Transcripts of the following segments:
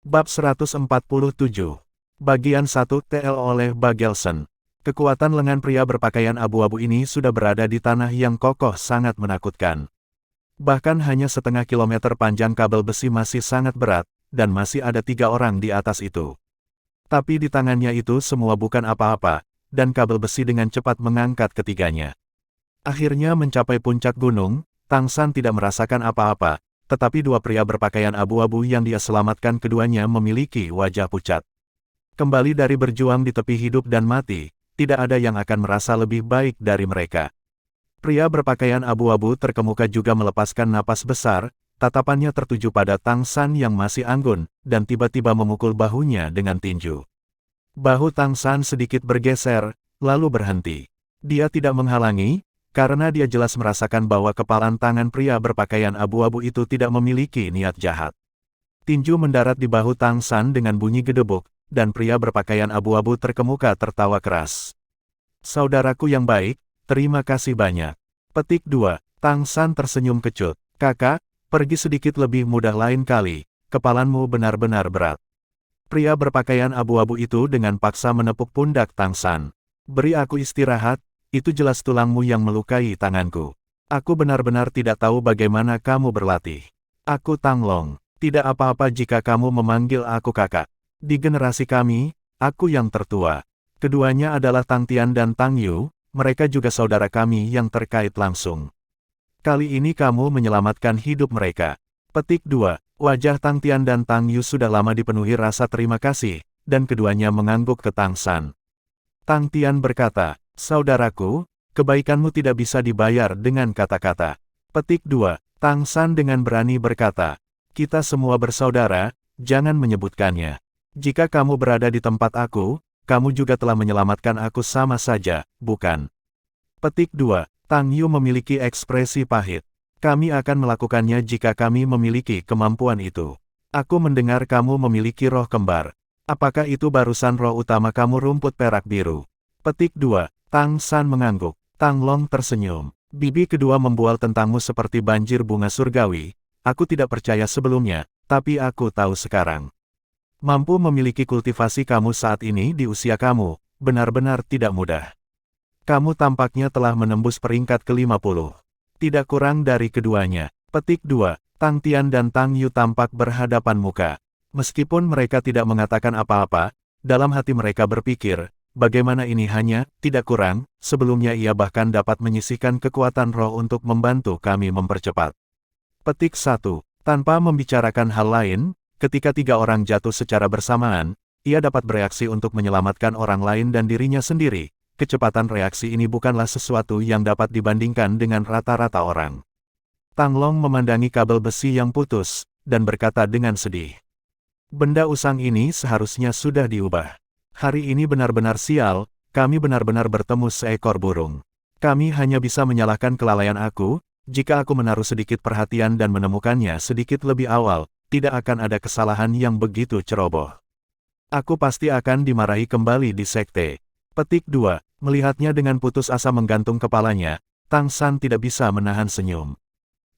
Bab 147. Bagian 1 TL oleh Bagelson. Kekuatan lengan pria berpakaian abu-abu ini sudah berada di tanah yang kokoh sangat menakutkan. Bahkan hanya setengah kilometer panjang kabel besi masih sangat berat, dan masih ada 3 orang di atas itu. Tapi di tangannya itu semua bukan apa-apa, dan kabel besi dengan cepat mengangkat ketiganya. Akhirnya mencapai puncak gunung, Tang San tidak merasakan apa-apa. Tetapi 2 pria berpakaian abu-abu yang dia selamatkan keduanya memiliki wajah pucat. Kembali dari berjuang di tepi hidup dan mati, tidak ada yang akan merasa lebih baik dari mereka. Pria berpakaian abu-abu terkemuka juga melepaskan napas besar, tatapannya tertuju pada Tang San yang masih anggun, dan tiba-tiba memukul bahunya dengan tinju. Bahu Tang San sedikit bergeser, lalu berhenti. Dia tidak menghalangi, karena dia jelas merasakan bahwa kepalan tangan pria berpakaian abu-abu itu tidak memiliki niat jahat. Tinju mendarat di bahu Tang San dengan bunyi gedebuk, dan pria berpakaian abu-abu terkemuka tertawa keras. "Saudaraku yang baik, terima kasih banyak." Petik 2. Tang San tersenyum kecut. "Kakak, pergi sedikit lebih mudah lain kali, kepalanmu benar-benar berat." Pria berpakaian abu-abu itu dengan paksa menepuk pundak Tang San. "Beri aku istirahat. Itu jelas tulangmu yang melukai tanganku. Aku benar-benar tidak tahu bagaimana kamu berlatih. Aku Tang Long. Tidak apa-apa jika kamu memanggil aku kakak. Di generasi kami, aku yang tertua. Keduanya adalah Tang Tian dan Tang Yu, mereka juga saudara kami yang terkait langsung. Kali ini kamu menyelamatkan hidup mereka." Petik 2. Wajah Tang Tian dan Tang Yu sudah lama dipenuhi rasa terima kasih, dan keduanya mengangguk ke Tang San. Tang Tian berkata, "Saudaraku, kebaikanmu tidak bisa dibayar dengan kata-kata." Petik 2. Tang San dengan berani berkata, "Kita semua bersaudara, jangan menyebutkannya. Jika kamu berada di tempat aku, kamu juga telah menyelamatkan aku sama saja, bukan?" Petik 2. Tang Yu memiliki ekspresi pahit. "Kami akan melakukannya jika kami memiliki kemampuan itu. Aku mendengar kamu memiliki roh kembar. Apakah itu barusan roh utama kamu rumput perak biru?" Petik 2. Tang San mengangguk. Tang Long tersenyum. "Bibi kedua membual tentangmu seperti banjir bunga surgawi. Aku tidak percaya sebelumnya, tapi aku tahu sekarang. Mampu memiliki kultivasi kamu saat ini di usia kamu, benar-benar tidak mudah. Kamu tampaknya telah menembus peringkat ke-50. Tidak kurang dari keduanya." Petik 2. Tang Tian dan Tang Yu tampak berhadapan muka. Meskipun mereka tidak mengatakan apa-apa, dalam hati mereka berpikir, bagaimana ini hanya, tidak kurang, sebelumnya ia bahkan dapat menyisihkan kekuatan roh untuk membantu kami mempercepat. Petik 1. Tanpa membicarakan hal lain, ketika 3 orang jatuh secara bersamaan, ia dapat bereaksi untuk menyelamatkan orang lain dan dirinya sendiri. Kecepatan reaksi ini bukanlah sesuatu yang dapat dibandingkan dengan rata-rata orang. Tang Long memandangi kabel besi yang putus, dan berkata dengan sedih, "Benda usang ini seharusnya sudah diubah. Hari ini benar-benar sial, kami benar-benar bertemu seekor burung. Kami hanya bisa menyalahkan kelalaian aku, jika aku menaruh sedikit perhatian dan menemukannya sedikit lebih awal, tidak akan ada kesalahan yang begitu ceroboh. Aku pasti akan dimarahi kembali di sekte." Petik 2. Melihatnya dengan putus asa menggantung kepalanya, Tang San tidak bisa menahan senyum.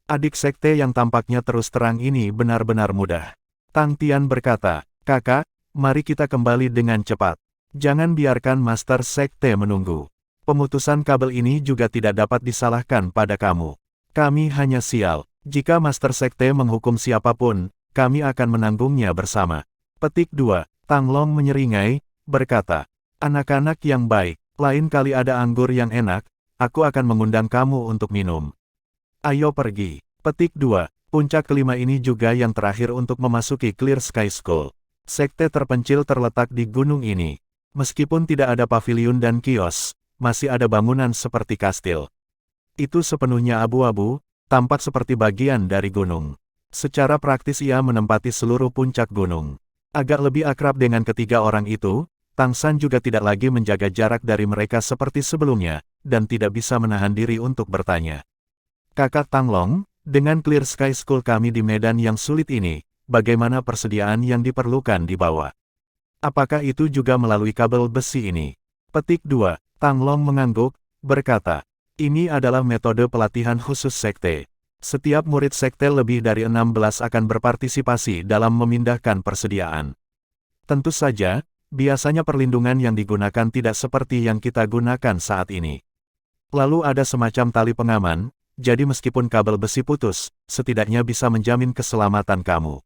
Adik sekte yang tampaknya terus terang ini benar-benar mudah. Tang Tian berkata, "Kakak, mari kita kembali dengan cepat. Jangan biarkan Master Sekte menunggu. Pemutusan kabel ini juga tidak dapat disalahkan pada kamu. Kami hanya sial. Jika Master Sekte menghukum siapapun, kami akan menanggungnya bersama." Petik 2. Tang Long menyeringai, berkata, "Anak-anak yang baik, lain kali ada anggur yang enak, aku akan mengundang kamu untuk minum. Ayo pergi." Petik 2. Puncak kelima ini juga yang terakhir untuk memasuki Clear Sky School. Sekte terpencil terletak di gunung ini. Meskipun tidak ada paviliun dan kios, masih ada bangunan seperti kastil. Itu sepenuhnya abu-abu, tampak seperti bagian dari gunung. Secara praktis ia menempati seluruh puncak gunung. Agak lebih akrab dengan ketiga orang itu, Tang San juga tidak lagi menjaga jarak dari mereka seperti sebelumnya, dan tidak bisa menahan diri untuk bertanya. "Kakak Tang Long, dengan Clear Sky School kami di medan yang sulit ini, bagaimana persediaan yang diperlukan dibawa? Apakah itu juga melalui kabel besi ini?" Petik 2. Tang Long mengangguk, berkata, "Ini adalah metode pelatihan khusus sekte. Setiap murid sekte lebih dari 16 akan berpartisipasi dalam memindahkan persediaan. Tentu saja, biasanya perlindungan yang digunakan tidak seperti yang kita gunakan saat ini. Lalu ada semacam tali pengaman, jadi meskipun kabel besi putus, setidaknya bisa menjamin keselamatan kamu.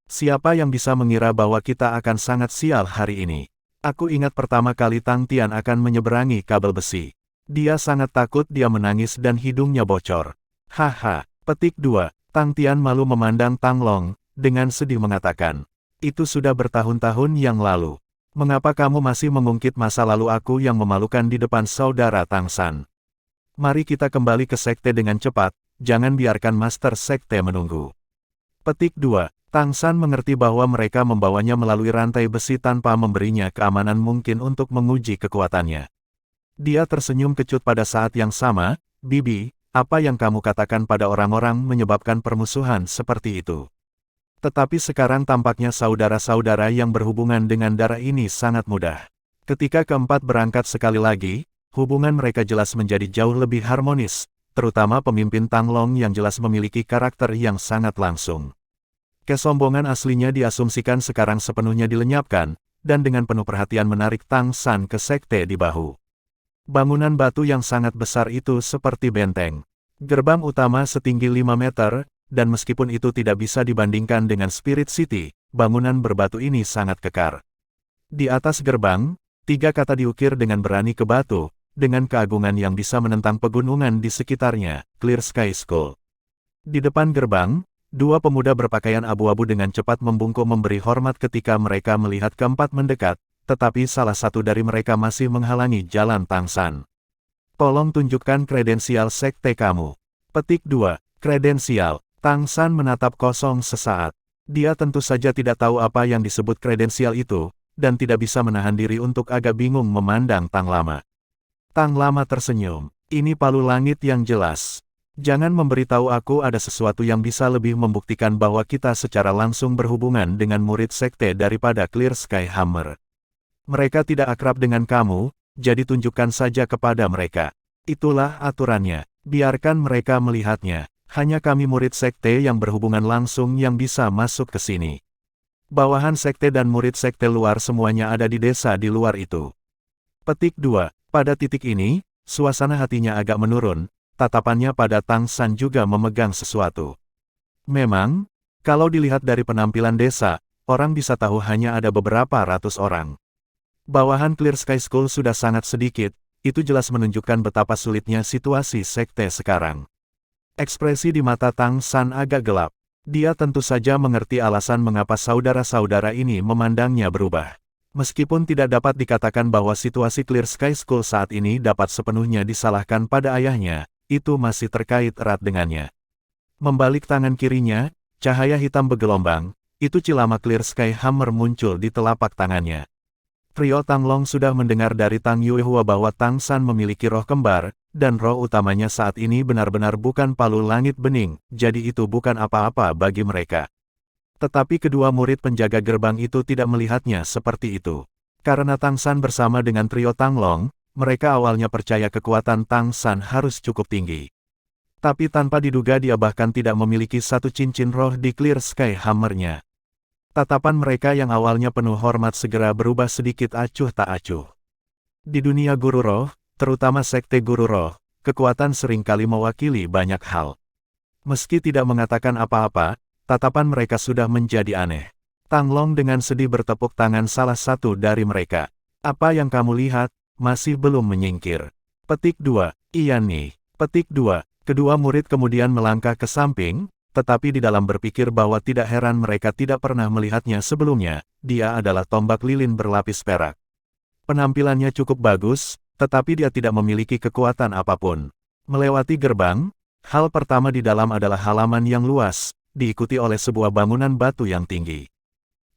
Siapa yang bisa mengira bahwa kita akan sangat sial hari ini? Aku ingat pertama kali Tang Tian akan menyeberangi kabel besi. Dia sangat takut, dia menangis dan hidungnya bocor. Haha, petik 2. Tang Tian malu memandang Tang Long, dengan sedih mengatakan, itu sudah bertahun-tahun yang lalu. Mengapa kamu masih mengungkit masa lalu aku yang memalukan di depan saudara Tang San? Mari kita kembali ke sekte dengan cepat, jangan biarkan master sekte menunggu. Petik 2. Tang San mengerti bahwa mereka membawanya melalui rantai besi tanpa memberinya keamanan mungkin untuk menguji kekuatannya. Dia tersenyum kecut pada saat yang sama, Bibi, apa yang kamu katakan pada orang-orang menyebabkan permusuhan seperti itu. Tetapi sekarang tampaknya saudara-saudara yang berhubungan dengan darah ini sangat mudah. Ketika keempat berangkat sekali lagi, hubungan mereka jelas menjadi jauh lebih harmonis, terutama pemimpin Tang Long yang jelas memiliki karakter yang sangat langsung. Kesombongan aslinya diasumsikan sekarang sepenuhnya dilenyapkan, dan dengan penuh perhatian menarik Tang San ke sekte di bahu. Bangunan batu yang sangat besar itu seperti benteng. Gerbang utama setinggi 5 meter, dan meskipun itu tidak bisa dibandingkan dengan Spirit City, bangunan berbatu ini sangat kekar. Di atas gerbang, 3 kata diukir dengan berani ke batu, dengan keagungan yang bisa menentang pegunungan di sekitarnya, Clear Sky School. Di depan gerbang, 2 pemuda berpakaian abu-abu dengan cepat membungkuk memberi hormat ketika mereka melihat keempat mendekat, tetapi salah satu dari mereka masih menghalangi jalan Tang San. Tolong tunjukkan kredensial sekte kamu. Petik 2. Kredensial. Tang San menatap kosong sesaat. Dia tentu saja tidak tahu apa yang disebut kredensial itu, dan tidak bisa menahan diri untuk agak bingung memandang Tang Lama. Tang Lama tersenyum. Ini palu langit yang jelas. Jangan memberitahu aku ada sesuatu yang bisa lebih membuktikan bahwa kita secara langsung berhubungan dengan murid sekte daripada Clear Sky Hammer. Mereka tidak akrab dengan kamu, jadi tunjukkan saja kepada mereka. Itulah aturannya, biarkan mereka melihatnya. Hanya kami murid sekte yang berhubungan langsung yang bisa masuk ke sini. Bawahan sekte dan murid sekte luar semuanya ada di desa di luar itu. Petik 2. Pada titik ini, suasana hatinya agak menurun, tatapannya pada Tang San juga memegang sesuatu. Memang, kalau dilihat dari penampilan desa, orang bisa tahu hanya ada beberapa ratus orang. Bawahan Clear Sky School sudah sangat sedikit, itu jelas menunjukkan betapa sulitnya situasi sekte sekarang. Ekspresi di mata Tang San agak gelap. Dia tentu saja mengerti alasan mengapa saudara-saudara ini memandangnya berubah. Meskipun tidak dapat dikatakan bahwa situasi Clear Sky School saat ini dapat sepenuhnya disalahkan pada ayahnya, itu masih terkait erat dengannya. Membalik tangan kirinya, cahaya hitam bergelombang, itu cilama Clear Sky Hammer muncul di telapak tangannya. Trio Tang Long sudah mendengar dari Tang Yuehua bahwa Tang San memiliki roh kembar, dan roh utamanya saat ini benar-benar bukan palu langit bening, jadi itu bukan apa-apa bagi mereka. Tetapi kedua murid penjaga gerbang itu tidak melihatnya seperti itu. Karena Tang San bersama dengan trio Tang Long, mereka awalnya percaya kekuatan Tang San harus cukup tinggi. Tapi tanpa diduga dia bahkan tidak memiliki satu cincin roh di Clear Sky Hammer-nya. Tatapan mereka yang awalnya penuh hormat segera berubah sedikit acuh tak acuh. Di dunia guru roh, terutama sekte guru roh, kekuatan seringkali mewakili banyak hal. Meski tidak mengatakan apa-apa, tatapan mereka sudah menjadi aneh. Tang Long dengan sedih bertepuk tangan salah satu dari mereka. Apa yang kamu lihat, masih belum menyingkir. Petik 2, iya nih. Petik 2, kedua murid kemudian melangkah ke samping, tetapi di dalam berpikir bahwa tidak heran mereka tidak pernah melihatnya sebelumnya, dia adalah tombak lilin berlapis perak. Penampilannya cukup bagus, tetapi dia tidak memiliki kekuatan apapun. Melewati gerbang, hal pertama di dalam adalah halaman yang luas, diikuti oleh sebuah bangunan batu yang tinggi.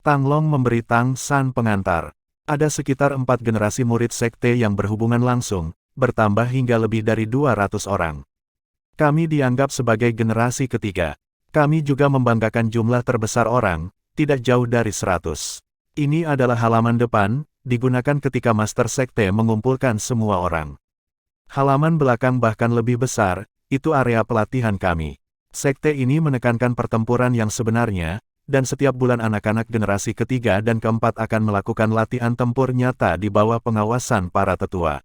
Tang Long memberi Tang San pengantar. Ada sekitar 4 generasi murid sekte yang berhubungan langsung, bertambah hingga lebih dari 200 orang. Kami dianggap sebagai generasi ketiga. Kami juga membanggakan jumlah terbesar orang, tidak jauh dari 100. Ini adalah halaman depan, digunakan ketika Master Sekte mengumpulkan semua orang. Halaman belakang bahkan lebih besar, itu area pelatihan kami. Sekte ini menekankan pertempuran yang sebenarnya, dan setiap bulan anak-anak generasi ketiga dan keempat akan melakukan latihan tempur nyata di bawah pengawasan para tetua.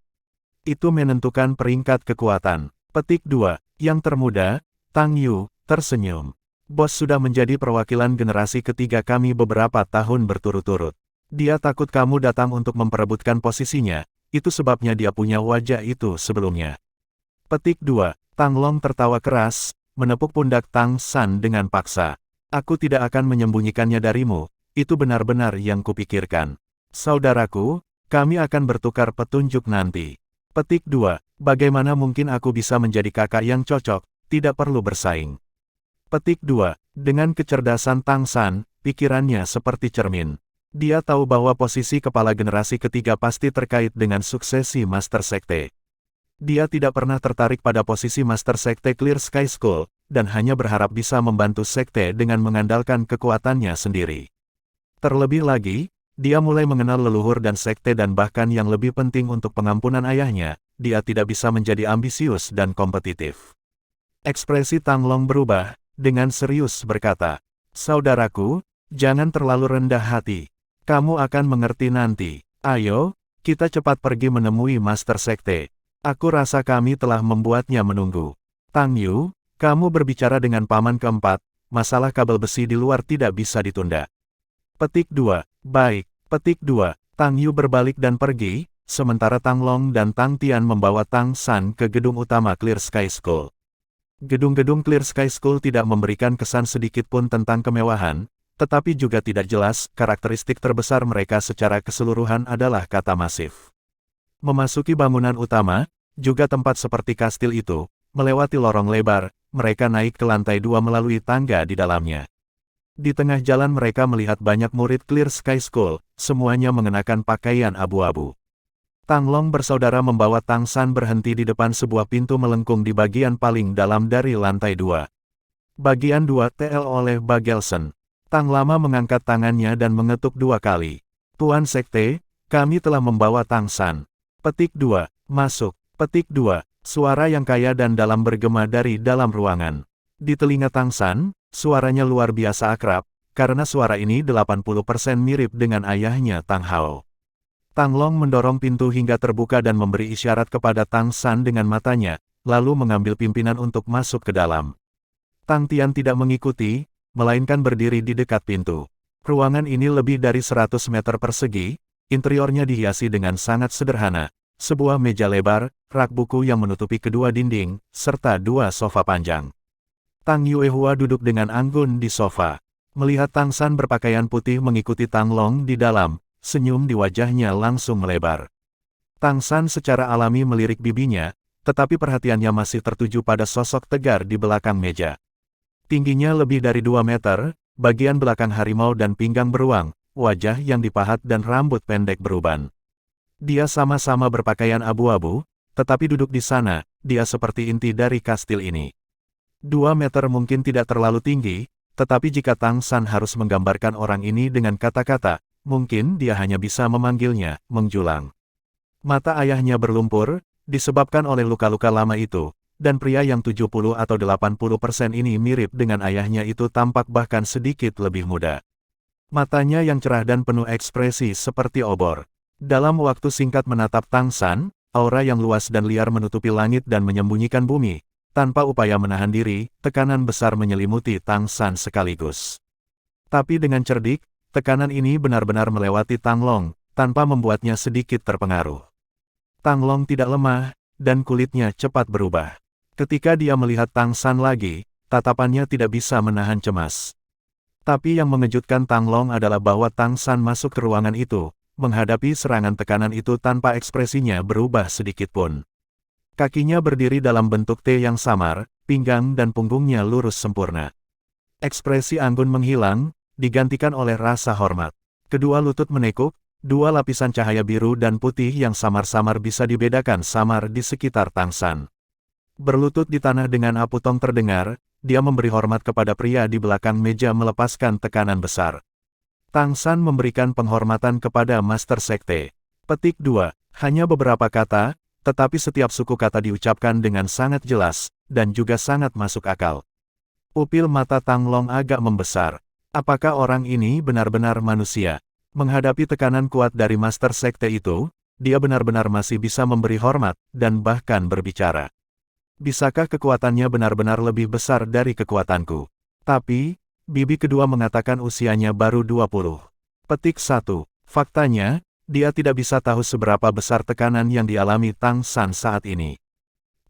Itu menentukan peringkat kekuatan. Petik 2. Yang termuda, Tang Yu, tersenyum. Bos sudah menjadi perwakilan generasi ketiga kami beberapa tahun berturut-turut. Dia takut kamu datang untuk memperebutkan posisinya, itu sebabnya dia punya wajah itu sebelumnya. Petik 2. Tang Long tertawa keras, menepuk pundak Tang San dengan paksa. Aku tidak akan menyembunyikannya darimu, itu benar-benar yang kupikirkan. Saudaraku, kami akan bertukar petunjuk nanti. Petik 2. Bagaimana mungkin aku bisa menjadi kakak yang cocok, tidak perlu bersaing. Petik 2. Dengan kecerdasan Tang San, pikirannya seperti cermin. Dia tahu bahwa posisi kepala generasi ketiga pasti terkait dengan suksesi Master Sekte. Dia tidak pernah tertarik pada posisi Master Sekte Clear Sky School, dan hanya berharap bisa membantu Sekte dengan mengandalkan kekuatannya sendiri. Terlebih lagi, dia mulai mengenal leluhur dan Sekte dan bahkan yang lebih penting untuk pengampunan ayahnya, dia tidak bisa menjadi ambisius dan kompetitif. Ekspresi Tang Long berubah, dengan serius berkata, "Saudaraku, jangan terlalu rendah hati. Kamu akan mengerti nanti. Ayo, kita cepat pergi menemui Master Sekte. Aku rasa kami telah membuatnya menunggu. Tang Yu, kamu berbicara dengan paman keempat, masalah kabel besi di luar tidak bisa ditunda." Petik 2. Baik. Petik 2. Tang Yu berbalik dan pergi, sementara Tang Long dan Tang Tian membawa Tang San ke gedung utama Clear Sky School. Gedung-gedung Clear Sky School tidak memberikan kesan sedikit pun tentang kemewahan, tetapi juga tidak jelas, karakteristik terbesar mereka secara keseluruhan adalah kata masif. Memasuki bangunan utama, juga tempat seperti kastil itu, melewati lorong lebar, mereka naik ke lantai 2 melalui tangga di dalamnya. Di tengah jalan mereka melihat banyak murid Clear Sky School, semuanya mengenakan pakaian abu-abu. Tang Long bersaudara membawa Tang San berhenti di depan sebuah pintu melengkung di bagian paling dalam dari lantai 2. Bagian 2 TL oleh Bagelson. Tang Lama mengangkat tangannya dan mengetuk 2 kali. Tuan Sekte, kami telah membawa Tang San. Petik 2. Masuk. Petik 2. Suara yang kaya dan dalam bergema dari dalam ruangan. Di telinga Tang San, suaranya luar biasa akrab, karena suara ini 80% mirip dengan ayahnya Tang Hao. Tang Long mendorong pintu hingga terbuka dan memberi isyarat kepada Tang San dengan matanya, lalu mengambil pimpinan untuk masuk ke dalam. Tang Tian tidak mengikuti, melainkan berdiri di dekat pintu. Ruangan ini lebih dari 100 meter persegi, interiornya dihiasi dengan sangat sederhana, sebuah meja lebar, rak buku yang menutupi kedua dinding, serta 2 sofa panjang. Tang Yuehua duduk dengan anggun di sofa. Melihat Tang San berpakaian putih mengikuti Tang Long di dalam, senyum di wajahnya langsung melebar. Tang San secara alami melirik bibinya, tetapi perhatiannya masih tertuju pada sosok tegar di belakang meja. Tingginya lebih dari 2 meter, bagian belakang harimau dan pinggang beruang, wajah yang dipahat dan rambut pendek beruban. Dia sama-sama berpakaian abu-abu, tetapi duduk di sana, dia seperti inti dari kastil ini. 2 meter mungkin tidak terlalu tinggi, tetapi jika Tang San harus menggambarkan orang ini dengan kata-kata, mungkin dia hanya bisa memanggilnya, menjulang. Mata ayahnya berlumpur, disebabkan oleh luka-luka lama itu, dan pria yang 70 atau 80% ini mirip dengan ayahnya itu tampak bahkan sedikit lebih muda. Matanya yang cerah dan penuh ekspresi seperti obor. Dalam waktu singkat menatap Tang San, aura yang luas dan liar menutupi langit dan menyembunyikan bumi. Tanpa upaya menahan diri, tekanan besar menyelimuti Tang San sekaligus. Tapi dengan cerdik, tekanan ini benar-benar melewati Tang Long, tanpa membuatnya sedikit terpengaruh. Tang Long tidak lemah, dan kulitnya cepat berubah. Ketika dia melihat Tang San lagi, tatapannya tidak bisa menahan cemas. Tapi yang mengejutkan Tang Long adalah bahwa Tang San masuk ke ruangan itu, menghadapi serangan tekanan itu tanpa ekspresinya berubah sedikitpun. Kakinya berdiri dalam bentuk T yang samar, pinggang dan punggungnya lurus sempurna. Ekspresi anggun menghilang, digantikan oleh rasa hormat. Kedua lutut menekuk, 2 lapisan cahaya biru dan putih yang samar-samar bisa dibedakan samar di sekitar Tang San. Berlutut di tanah dengan aputong terdengar, dia memberi hormat kepada pria di belakang meja melepaskan tekanan besar. Tang San memberikan penghormatan kepada Master Sekte. Petik 2. Hanya beberapa kata, tetapi setiap suku kata diucapkan dengan sangat jelas, dan juga sangat masuk akal. Pupil mata Tang Long agak membesar. Apakah orang ini benar-benar manusia? Menghadapi tekanan kuat dari Master Sekte itu, dia benar-benar masih bisa memberi hormat, dan bahkan berbicara. Bisakah kekuatannya benar-benar lebih besar dari kekuatanku? Tapi, bibi kedua mengatakan usianya baru 20. Petik 1. Faktanya, dia tidak bisa tahu seberapa besar tekanan yang dialami Tang San saat ini.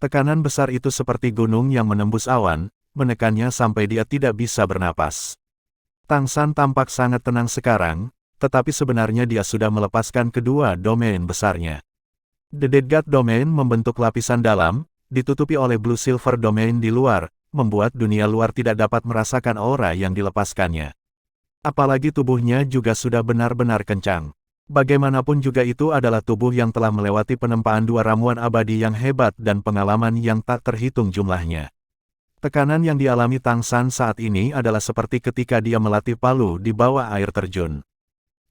Tekanan besar itu seperti gunung yang menembus awan, menekannya sampai dia tidak bisa bernapas. Tang San tampak sangat tenang sekarang, tetapi sebenarnya dia sudah melepaskan kedua domain besarnya. The Dead God Domain membentuk lapisan dalam, ditutupi oleh Blue Silver Domain di luar, membuat dunia luar tidak dapat merasakan aura yang dilepaskannya. Apalagi tubuhnya juga sudah benar-benar kencang. Bagaimanapun juga itu adalah tubuh yang telah melewati penempaan dua ramuan abadi yang hebat dan pengalaman yang tak terhitung jumlahnya. Tekanan yang dialami Tang San saat ini adalah seperti ketika dia melatih palu di bawah air terjun.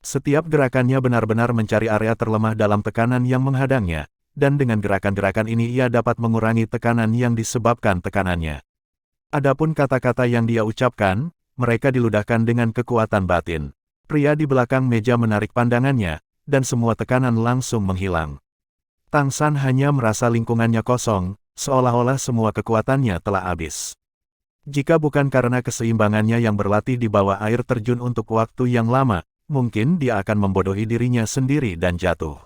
Setiap gerakannya benar-benar mencari area terlemah dalam tekanan yang menghadangnya, dan dengan gerakan-gerakan ini ia dapat mengurangi tekanan yang disebabkan tekanannya. Adapun kata-kata yang dia ucapkan, mereka diludahkan dengan kekuatan batin. Pria di belakang meja menarik pandangannya, dan semua tekanan langsung menghilang. Tang San hanya merasa lingkungannya kosong, seolah-olah semua kekuatannya telah habis. Jika bukan karena keseimbangannya yang berlatih di bawah air terjun untuk waktu yang lama, mungkin dia akan membodohi dirinya sendiri dan jatuh.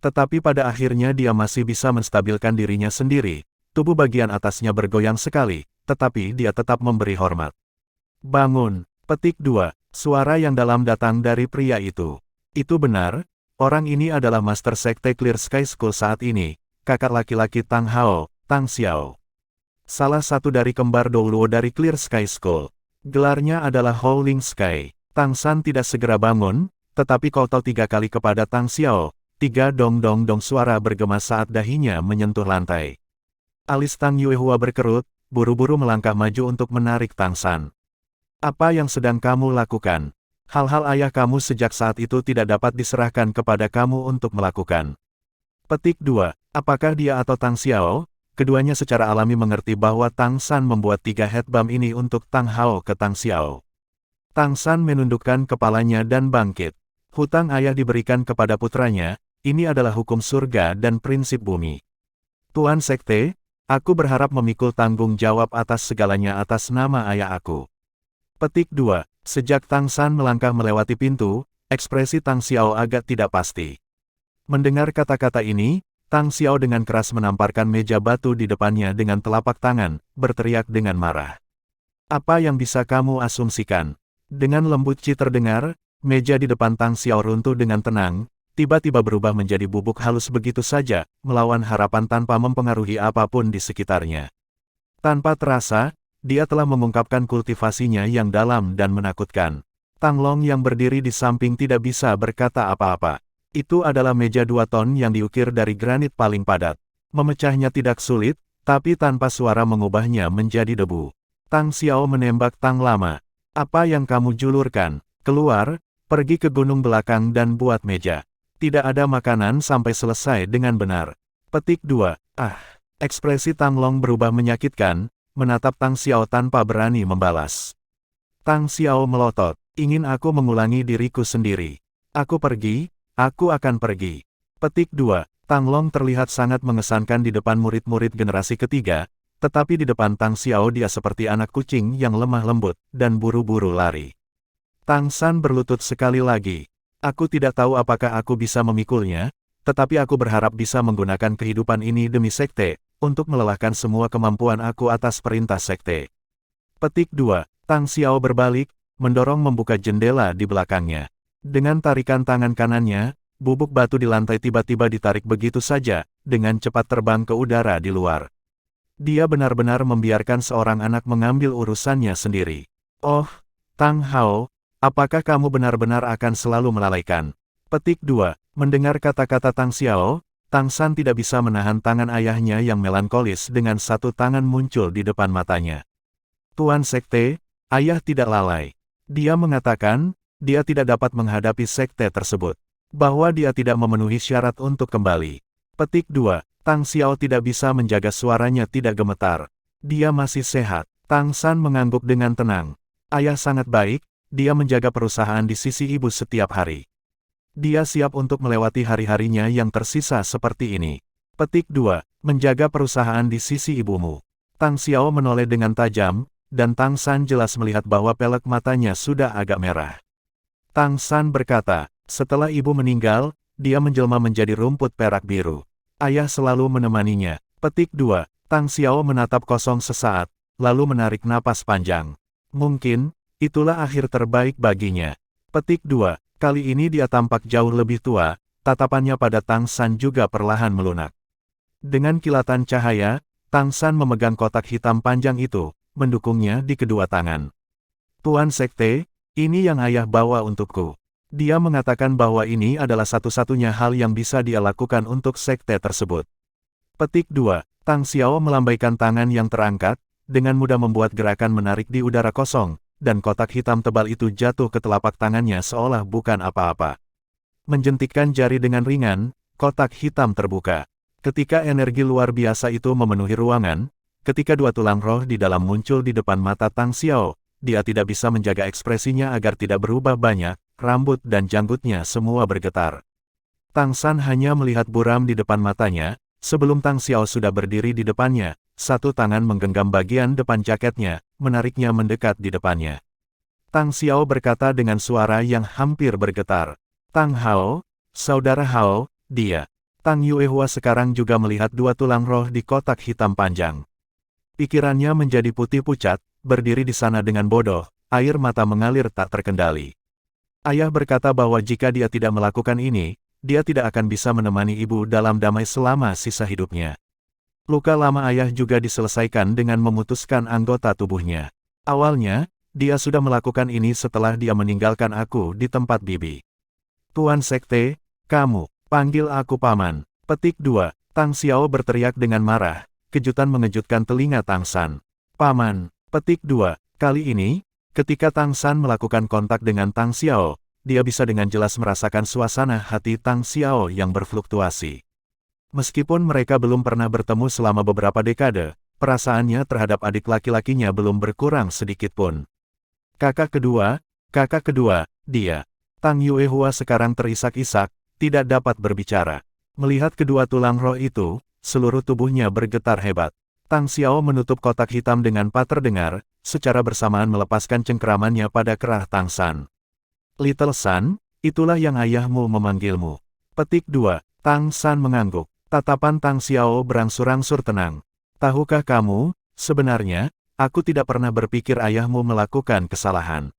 Tetapi pada akhirnya dia masih bisa menstabilkan dirinya sendiri, tubuh bagian atasnya bergoyang sekali, tetapi dia tetap memberi hormat. Bangun, petik 2, suara yang dalam datang dari pria itu. Itu benar, orang ini adalah Master Sekte Clear Sky School saat ini, kakak laki-laki Tang Hao, Tang Xiao. Salah satu dari kembar Douluo dari Clear Sky School. Gelarnya adalah Howling Sky. Tang San tidak segera bangun, tetapi kotau 3 kali kepada Tang Xiao, 3 dong-dong-dong suara bergema saat dahinya menyentuh lantai. Alis Tang Yuehua berkerut, buru-buru melangkah maju untuk menarik Tang San. Apa yang sedang kamu lakukan? Hal-hal ayah kamu sejak saat itu tidak dapat diserahkan kepada kamu untuk melakukan. Petik 2. Apakah dia atau Tang Xiao? Keduanya secara alami mengerti bahwa Tang San membuat 3 headbump ini untuk Tang Hao ke Tang Xiao. Tang San menundukkan kepalanya dan bangkit. Hutang ayah diberikan kepada putranya, ini adalah hukum surga dan prinsip bumi. Tuan Sekte, aku berharap memikul tanggung jawab atas segalanya atas nama ayah aku. Petik 2. Sejak Tang San melangkah melewati pintu, ekspresi Tang Xiao agak tidak pasti. Mendengar kata-kata ini, Tang Xiao dengan keras menamparkan meja batu di depannya dengan telapak tangan, berteriak dengan marah. Apa yang bisa kamu asumsikan? Dengan lembut Ci terdengar, meja di depan Tang Xiao runtuh dengan tenang, tiba-tiba berubah menjadi bubuk halus begitu saja, melawan harapan tanpa mempengaruhi apapun di sekitarnya. Tanpa terasa, dia telah mengungkapkan kultivasinya yang dalam dan menakutkan. Tang Long yang berdiri di samping tidak bisa berkata apa-apa. Itu adalah meja 2 ton yang diukir dari granit paling padat. Memecahnya tidak sulit, tapi tanpa suara mengubahnya menjadi debu. Tang Xiao menembak Tang Lama. Apa yang kamu julurkan? Keluar, pergi ke gunung belakang dan buat meja. Tidak ada makanan sampai selesai dengan benar. Petik 2. Ekspresi Tang Long berubah menyakitkan, menatap Tang Xiao tanpa berani membalas. Tang Xiao melotot. Ingin aku mengulangi diriku sendiri. Aku pergi, aku akan pergi. Petik 2. Tang Long terlihat sangat mengesankan di depan murid-murid generasi ketiga, tetapi di depan Tang Xiao dia seperti anak kucing yang lemah lembut, dan buru-buru lari. Tang San berlutut sekali lagi. Aku tidak tahu apakah aku bisa memikulnya, tetapi aku berharap bisa menggunakan kehidupan ini demi sekte, untuk melelahkan semua kemampuan aku atas perintah sekte. Petik 2. Tang Xiao berbalik, mendorong membuka jendela di belakangnya. Dengan tarikan tangan kanannya, bubuk batu di lantai tiba-tiba ditarik begitu saja, dengan cepat terbang ke udara di luar. Dia benar-benar membiarkan seorang anak mengambil urusannya sendiri. Oh, Tang Hao, apakah kamu benar-benar akan selalu melalaikan? Petik 2. Mendengar kata-kata Tang Xiao, Tang San tidak bisa menahan tangan ayahnya yang melankolis dengan satu tangan muncul di depan matanya. Tuan Sekte, ayah tidak lalai. Dia mengatakan, dia tidak dapat menghadapi sekte tersebut. Bahwa dia tidak memenuhi syarat untuk kembali. Petik 2. Tang Xiao tidak bisa menjaga suaranya tidak gemetar. Dia masih sehat. Tang San mengangguk dengan tenang. Ayah sangat baik, dia menjaga perusahaan di sisi ibu setiap hari. Dia siap untuk melewati hari-harinya yang tersisa seperti ini. Petik 2. Menjaga perusahaan di sisi ibumu. Tang Xiao menoleh dengan tajam, dan Tang San jelas melihat bahwa pelek matanya sudah agak merah. Tang San berkata, setelah ibu meninggal, dia menjelma menjadi rumput perak biru. Ayah selalu menemaninya. Petik 2. Tang Xiao menatap kosong sesaat, lalu menarik napas panjang. Mungkin, itulah akhir terbaik baginya. Petik 2. Kali ini dia tampak jauh lebih tua, tatapannya pada Tang San juga perlahan melunak. Dengan kilatan cahaya, Tang San memegang kotak hitam panjang itu, mendukungnya di kedua tangan. Tuan Sekte, ini yang ayah bawa untukku. Dia mengatakan bahwa ini adalah satu-satunya hal yang bisa dia lakukan untuk sekte tersebut. Petik 2. Tang Xiao melambaikan tangan yang terangkat, dengan mudah membuat gerakan menarik di udara kosong, dan kotak hitam tebal itu jatuh ke telapak tangannya seolah bukan apa-apa. Menjentikkan jari dengan ringan, kotak hitam terbuka. Ketika energi luar biasa itu memenuhi ruangan, ketika dua tulang roh di dalam muncul di depan mata Tang Xiao, dia tidak bisa menjaga ekspresinya agar tidak berubah banyak, rambut dan janggutnya semua bergetar. Tang San hanya melihat buram di depan matanya, sebelum Tang Xiao sudah berdiri di depannya, satu tangan menggenggam bagian depan jaketnya, menariknya mendekat di depannya. Tang Xiao berkata dengan suara yang hampir bergetar, Tang Hao, saudara Hao, dia. Tang Yuehua sekarang juga melihat dua tulang roh di kotak hitam panjang. Pikirannya menjadi putih pucat, berdiri di sana dengan bodoh, air mata mengalir tak terkendali. Ayah berkata bahwa jika dia tidak melakukan ini, dia tidak akan bisa menemani ibu dalam damai selama sisa hidupnya. Luka lama ayah juga diselesaikan dengan memutuskan anggota tubuhnya. Awalnya, dia sudah melakukan ini setelah dia meninggalkan aku di tempat bibi. Tuan Sekte, kamu, panggil aku paman. Petik 2. Tang Xiao berteriak dengan marah, kejutan mengejutkan telinga Tang San. Paman. Petik 2. Kali ini, ketika Tang San melakukan kontak dengan Tang Xiao, dia bisa dengan jelas merasakan suasana hati Tang Xiao yang berfluktuasi. Meskipun mereka belum pernah bertemu selama beberapa dekade, perasaannya terhadap adik laki-lakinya belum berkurang sedikit pun. Kakak kedua, dia. Tang Yuehua sekarang terisak-isak, tidak dapat berbicara. Melihat kedua tulang roh itu, seluruh tubuhnya bergetar hebat. Tang Xiao menutup kotak hitam dengan pak terdengar, secara bersamaan melepaskan cengkeramannya pada kerah Tang San. Little San, itulah yang ayahmu memanggilmu. Petik 2. Tang San mengangguk. Tatapan Tang Xiao berangsur-angsur tenang. Tahukah kamu, sebenarnya, aku tidak pernah berpikir ayahmu melakukan kesalahan.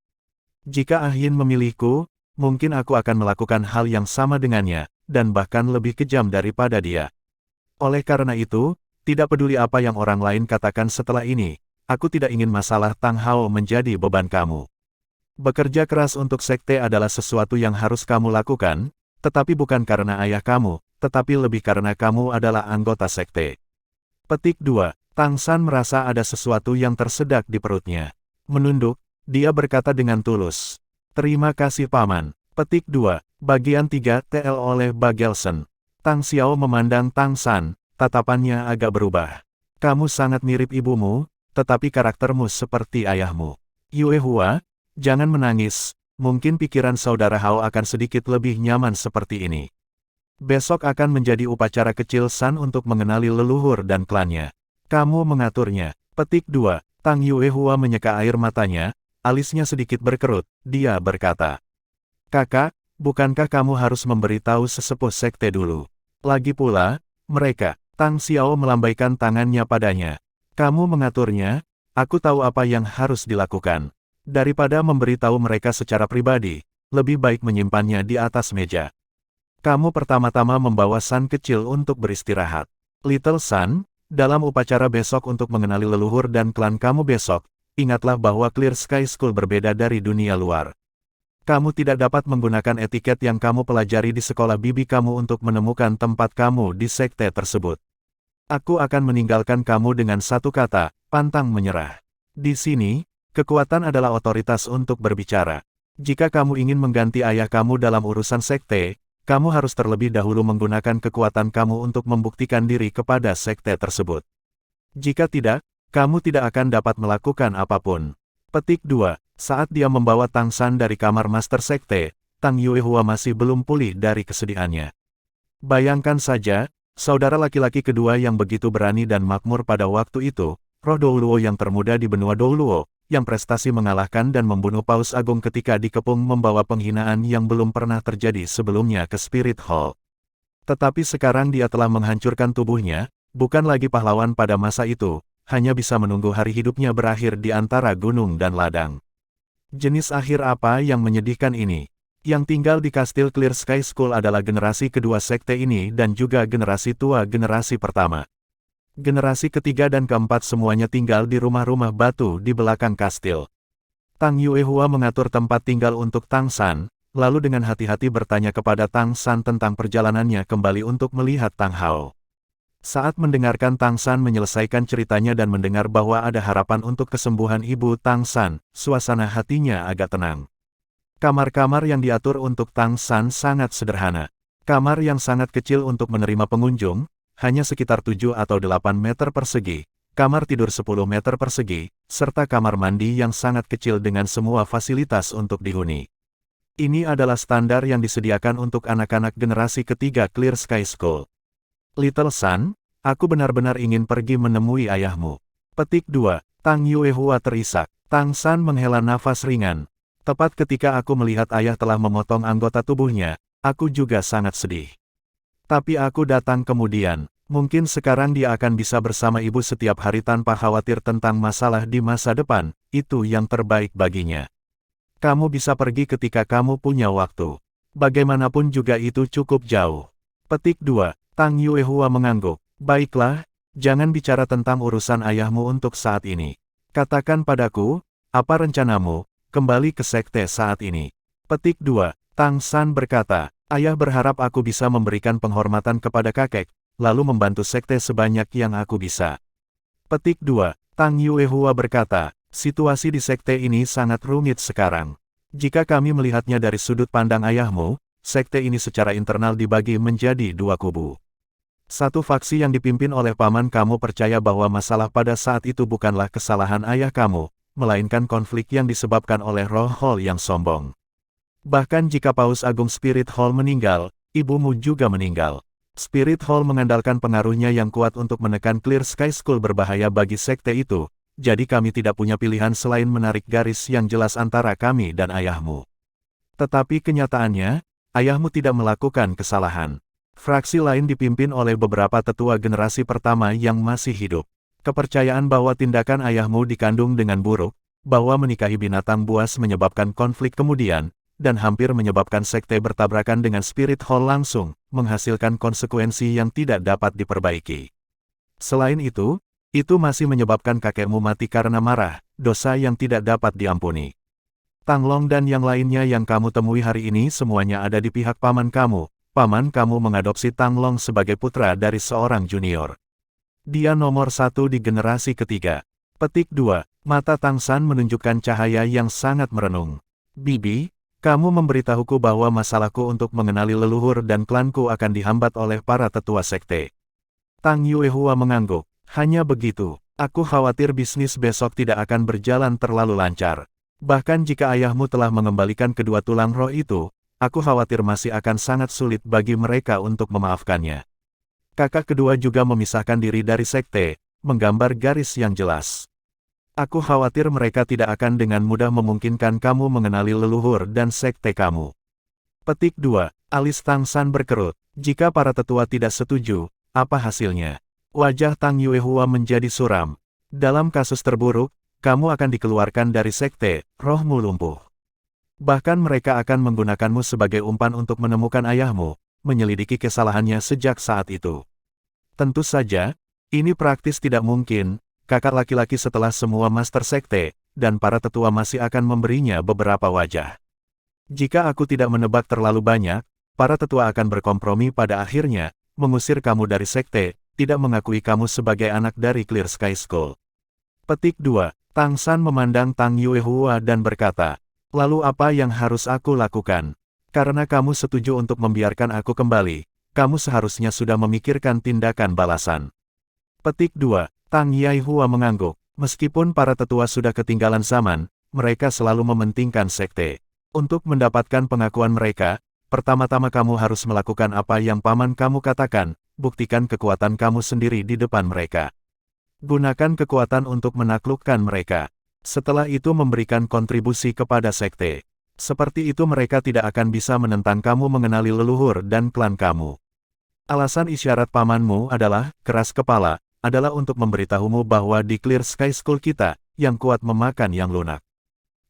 Jika Ahyin memilihku, mungkin aku akan melakukan hal yang sama dengannya, dan bahkan lebih kejam daripada dia. Oleh karena itu, tidak peduli apa yang orang lain katakan setelah ini, aku tidak ingin masalah Tang Hao menjadi beban kamu. Bekerja keras untuk sekte adalah sesuatu yang harus kamu lakukan, tetapi bukan karena ayah kamu, tetapi lebih karena kamu adalah anggota sekte. Petik 2. Tang San merasa ada sesuatu yang tersedak di perutnya. Menunduk, dia berkata dengan tulus. Terima kasih paman. Petik 2. Bagian 3 TL oleh Bagelsen. Tang Xiao memandang Tang San, tatapannya agak berubah. Kamu sangat mirip ibumu, tetapi karaktermu seperti ayahmu. Yuehua, jangan menangis, mungkin pikiran saudara Hao akan sedikit lebih nyaman seperti ini. Besok akan menjadi upacara kecil San untuk mengenali leluhur dan klannya. Kamu mengaturnya. Petik 2. Tang Yuehua menyeka air matanya, alisnya sedikit berkerut, dia berkata. Kakak, bukankah kamu harus memberitahu sesepuh sekte dulu? Lagi pula, mereka, Tang Xiao melambaikan tangannya padanya. Kamu mengaturnya, aku tahu apa yang harus dilakukan. Daripada memberitahu mereka secara pribadi, lebih baik menyimpannya di atas meja. Kamu pertama-tama membawa San kecil untuk beristirahat. Little San, dalam upacara besok untuk mengenali leluhur dan klan kamu besok, ingatlah bahwa Clear Sky School berbeda dari dunia luar. Kamu tidak dapat menggunakan etiket yang kamu pelajari di sekolah bibi kamu untuk menemukan tempat kamu di sekte tersebut. Aku akan meninggalkan kamu dengan satu kata, pantang menyerah. Di sini, kekuatan adalah otoritas untuk berbicara. Jika kamu ingin mengganti ayah kamu dalam urusan sekte, kamu harus terlebih dahulu menggunakan kekuatan kamu untuk membuktikan diri kepada sekte tersebut. Jika tidak, kamu tidak akan dapat melakukan apapun. Petik 2. Saat dia membawa Tang San dari kamar Master Sekte, Tang Yuehua masih belum pulih dari kesedihannya. Bayangkan saja, saudara laki-laki kedua yang begitu berani dan makmur pada waktu itu, roh Douluo yang termuda di benua Douluo, yang prestasi mengalahkan dan membunuh Paus Agung ketika dikepung membawa penghinaan yang belum pernah terjadi sebelumnya ke Spirit Hall. Tetapi sekarang dia telah menghancurkan tubuhnya, bukan lagi pahlawan pada masa itu, hanya bisa menunggu hari hidupnya berakhir di antara gunung dan ladang. Jenis akhir apa yang menyedihkan ini? Yang tinggal di Kastil Clear Sky School adalah generasi kedua sekte ini dan juga generasi tua generasi pertama. Generasi ketiga dan keempat semuanya tinggal di rumah-rumah batu di belakang kastil. Tang Yuehua mengatur tempat tinggal untuk Tang San, lalu dengan hati-hati bertanya kepada Tang San tentang perjalanannya kembali untuk melihat Tang Hao. Saat mendengarkan Tang San menyelesaikan ceritanya dan mendengar bahwa ada harapan untuk kesembuhan ibu Tang San, suasana hatinya agak tenang. Kamar-kamar yang diatur untuk Tang San sangat sederhana. Kamar yang sangat kecil untuk menerima pengunjung, hanya sekitar 7 atau 8 meter persegi, kamar tidur 10 meter persegi, serta kamar mandi yang sangat kecil dengan semua fasilitas untuk dihuni. Ini adalah standar yang disediakan untuk anak-anak generasi ketiga Clear Sky School. Little Sun, aku benar-benar ingin pergi menemui ayahmu. Petik 2. Tang Yuehua terisak. Tang San menghela nafas ringan. Tepat ketika aku melihat ayah telah memotong anggota tubuhnya, aku juga sangat sedih. Tapi aku datang kemudian, mungkin sekarang dia akan bisa bersama ibu setiap hari tanpa khawatir tentang masalah di masa depan, itu yang terbaik baginya. Kamu bisa pergi ketika kamu punya waktu. Bagaimanapun juga itu cukup jauh. Petik 2. Tang Yuehua mengangguk. Baiklah, jangan bicara tentang urusan ayahmu untuk saat ini. Katakan padaku, apa rencanamu, kembali ke sekte saat ini. Petik 2. Tang San berkata, ayah berharap aku bisa memberikan penghormatan kepada kakek, lalu membantu sekte sebanyak yang aku bisa. Petik 2. Tang Yuehua berkata, situasi di sekte ini sangat rumit sekarang. Jika kami melihatnya dari sudut pandang ayahmu, sekte ini secara internal dibagi menjadi dua kubu. Satu faksi yang dipimpin oleh paman kamu percaya bahwa masalah pada saat itu bukanlah kesalahan ayah kamu, melainkan konflik yang disebabkan oleh roh Hall yang sombong. Bahkan jika Paus Agung Spirit Hall meninggal, ibumu juga meninggal. Spirit Hall mengandalkan pengaruhnya yang kuat untuk menekan Clear Sky School berbahaya bagi sekte itu, jadi kami tidak punya pilihan selain menarik garis yang jelas antara kami dan ayahmu. Tetapi kenyataannya, ayahmu tidak melakukan kesalahan. Fraksi lain dipimpin oleh beberapa tetua generasi pertama yang masih hidup. Kepercayaan bahwa tindakan ayahmu dikandung dengan buruk, bahwa menikahi binatang buas menyebabkan konflik kemudian, dan hampir menyebabkan sekte bertabrakan dengan Spirit Hall langsung, menghasilkan konsekuensi yang tidak dapat diperbaiki. Selain itu masih menyebabkan kakekmu mati karena marah, dosa yang tidak dapat diampuni. Tang Long dan yang lainnya yang kamu temui hari ini semuanya ada di pihak paman kamu. Paman kamu mengadopsi Tang Long sebagai putra dari seorang junior. Dia nomor 1 di generasi ketiga. Petik 2. Mata Tang San menunjukkan cahaya yang sangat merenung. Bibi, kamu memberitahuku bahwa masalahku untuk mengenali leluhur dan klanku akan dihambat oleh para tetua sekte. Tang Yuehua mengangguk. Hanya begitu, aku khawatir bisnis besok tidak akan berjalan terlalu lancar. Bahkan jika ayahmu telah mengembalikan kedua tulang roh itu, aku khawatir masih akan sangat sulit bagi mereka untuk memaafkannya. Kakak kedua juga memisahkan diri dari sekte, menggambar garis yang jelas. Aku khawatir mereka tidak akan dengan mudah memungkinkan kamu mengenali leluhur dan sekte kamu. Petik 2. Alis Tang San berkerut. Jika para tetua tidak setuju, apa hasilnya? Wajah Tang Yuehua menjadi suram. Dalam kasus terburuk, kamu akan dikeluarkan dari sekte, rohmu lumpuh. Bahkan mereka akan menggunakanmu sebagai umpan untuk menemukan ayahmu, menyelidiki kesalahannya sejak saat itu. Tentu saja, ini praktis tidak mungkin, kakak laki-laki setelah semua master sekte, dan para tetua masih akan memberinya beberapa wajah. Jika aku tidak menebak terlalu banyak, para tetua akan berkompromi pada akhirnya, mengusir kamu dari sekte, tidak mengakui kamu sebagai anak dari Clear Sky School. Petik 2. Tang San memandang Tang Yuehua dan berkata, lalu apa yang harus aku lakukan? Karena kamu setuju untuk membiarkan aku kembali, kamu seharusnya sudah memikirkan tindakan balasan. Petik 2. Tang Yuehua mengangguk. Meskipun para tetua sudah ketinggalan zaman, mereka selalu mementingkan sekte. Untuk mendapatkan pengakuan mereka, pertama-tama kamu harus melakukan apa yang paman kamu katakan, buktikan kekuatan kamu sendiri di depan mereka. Gunakan kekuatan untuk menaklukkan mereka. Setelah itu memberikan kontribusi kepada sekte. Seperti itu mereka tidak akan bisa menentang kamu mengenali leluhur dan klan kamu. Alasan isyarat pamanmu adalah, keras kepala, adalah untuk memberitahumu bahwa di Clear Sky School kita, yang kuat memakan yang lunak.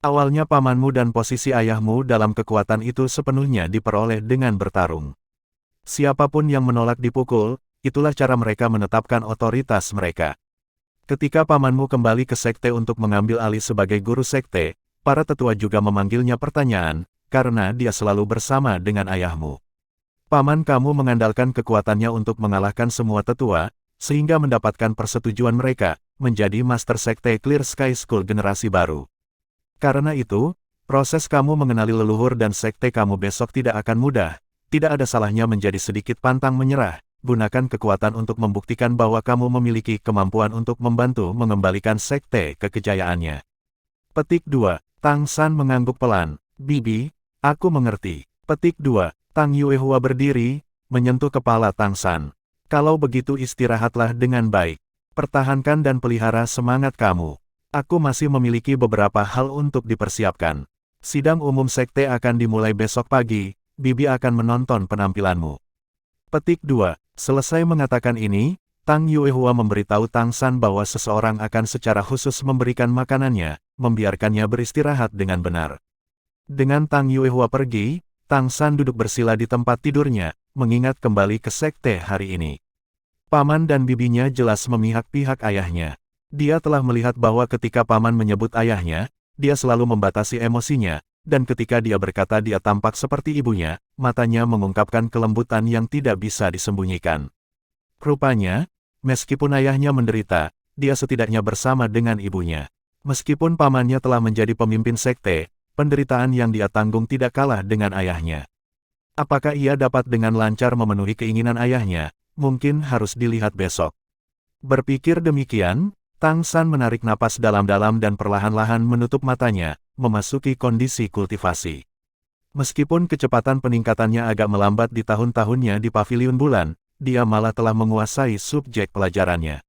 Awalnya pamanmu dan posisi ayahmu dalam kekuatan itu sepenuhnya diperoleh dengan bertarung. Siapapun yang menolak dipukul, itulah cara mereka menetapkan otoritas mereka. Ketika pamanmu kembali ke sekte untuk mengambil alih sebagai guru sekte, para tetua juga memanggilnya pertanyaan, karena dia selalu bersama dengan ayahmu. Paman kamu mengandalkan kekuatannya untuk mengalahkan semua tetua, sehingga mendapatkan persetujuan mereka, menjadi master sekte Clear Sky School generasi baru. Karena itu, proses kamu mengenali leluhur dan sekte kamu besok tidak akan mudah, tidak ada salahnya menjadi sedikit pantang menyerah, gunakan kekuatan untuk membuktikan bahwa kamu memiliki kemampuan untuk membantu mengembalikan sekte ke kejayaannya. Petik 2. Tang San mengangguk pelan, Bibi, aku mengerti. Petik 2. Tang Yuehua berdiri, menyentuh kepala Tang San. Kalau begitu istirahatlah dengan baik. Pertahankan dan pelihara semangat kamu. Aku masih memiliki beberapa hal untuk dipersiapkan. Sidang umum sekte akan dimulai besok pagi, Bibi akan menonton penampilanmu. Petik 2. Selesai mengatakan ini, Tang Yuehua memberitahu Tang San bahwa seseorang akan secara khusus memberikan makanannya, membiarkannya beristirahat dengan benar. Dengan Tang Yuehua pergi, Tang San duduk bersila di tempat tidurnya, mengingat kembali ke sekte hari ini. Paman dan bibinya jelas memihak-pihak ayahnya. Dia telah melihat bahwa ketika paman menyebut ayahnya, dia selalu membatasi emosinya, dan ketika dia berkata dia tampak seperti ibunya, matanya mengungkapkan kelembutan yang tidak bisa disembunyikan. Rupanya, meskipun ayahnya menderita, dia setidaknya bersama dengan ibunya. Meskipun pamannya telah menjadi pemimpin sekte, penderitaan yang dia tanggung tidak kalah dengan ayahnya. Apakah ia dapat dengan lancar memenuhi keinginan ayahnya? Mungkin harus dilihat besok. Berpikir demikian, Tang San menarik napas dalam-dalam dan perlahan-lahan menutup matanya, memasuki kondisi kultivasi. Meskipun kecepatan peningkatannya agak melambat di tahun-tahunnya di Paviliun Bulan, dia malah telah menguasai subjek pelajarannya.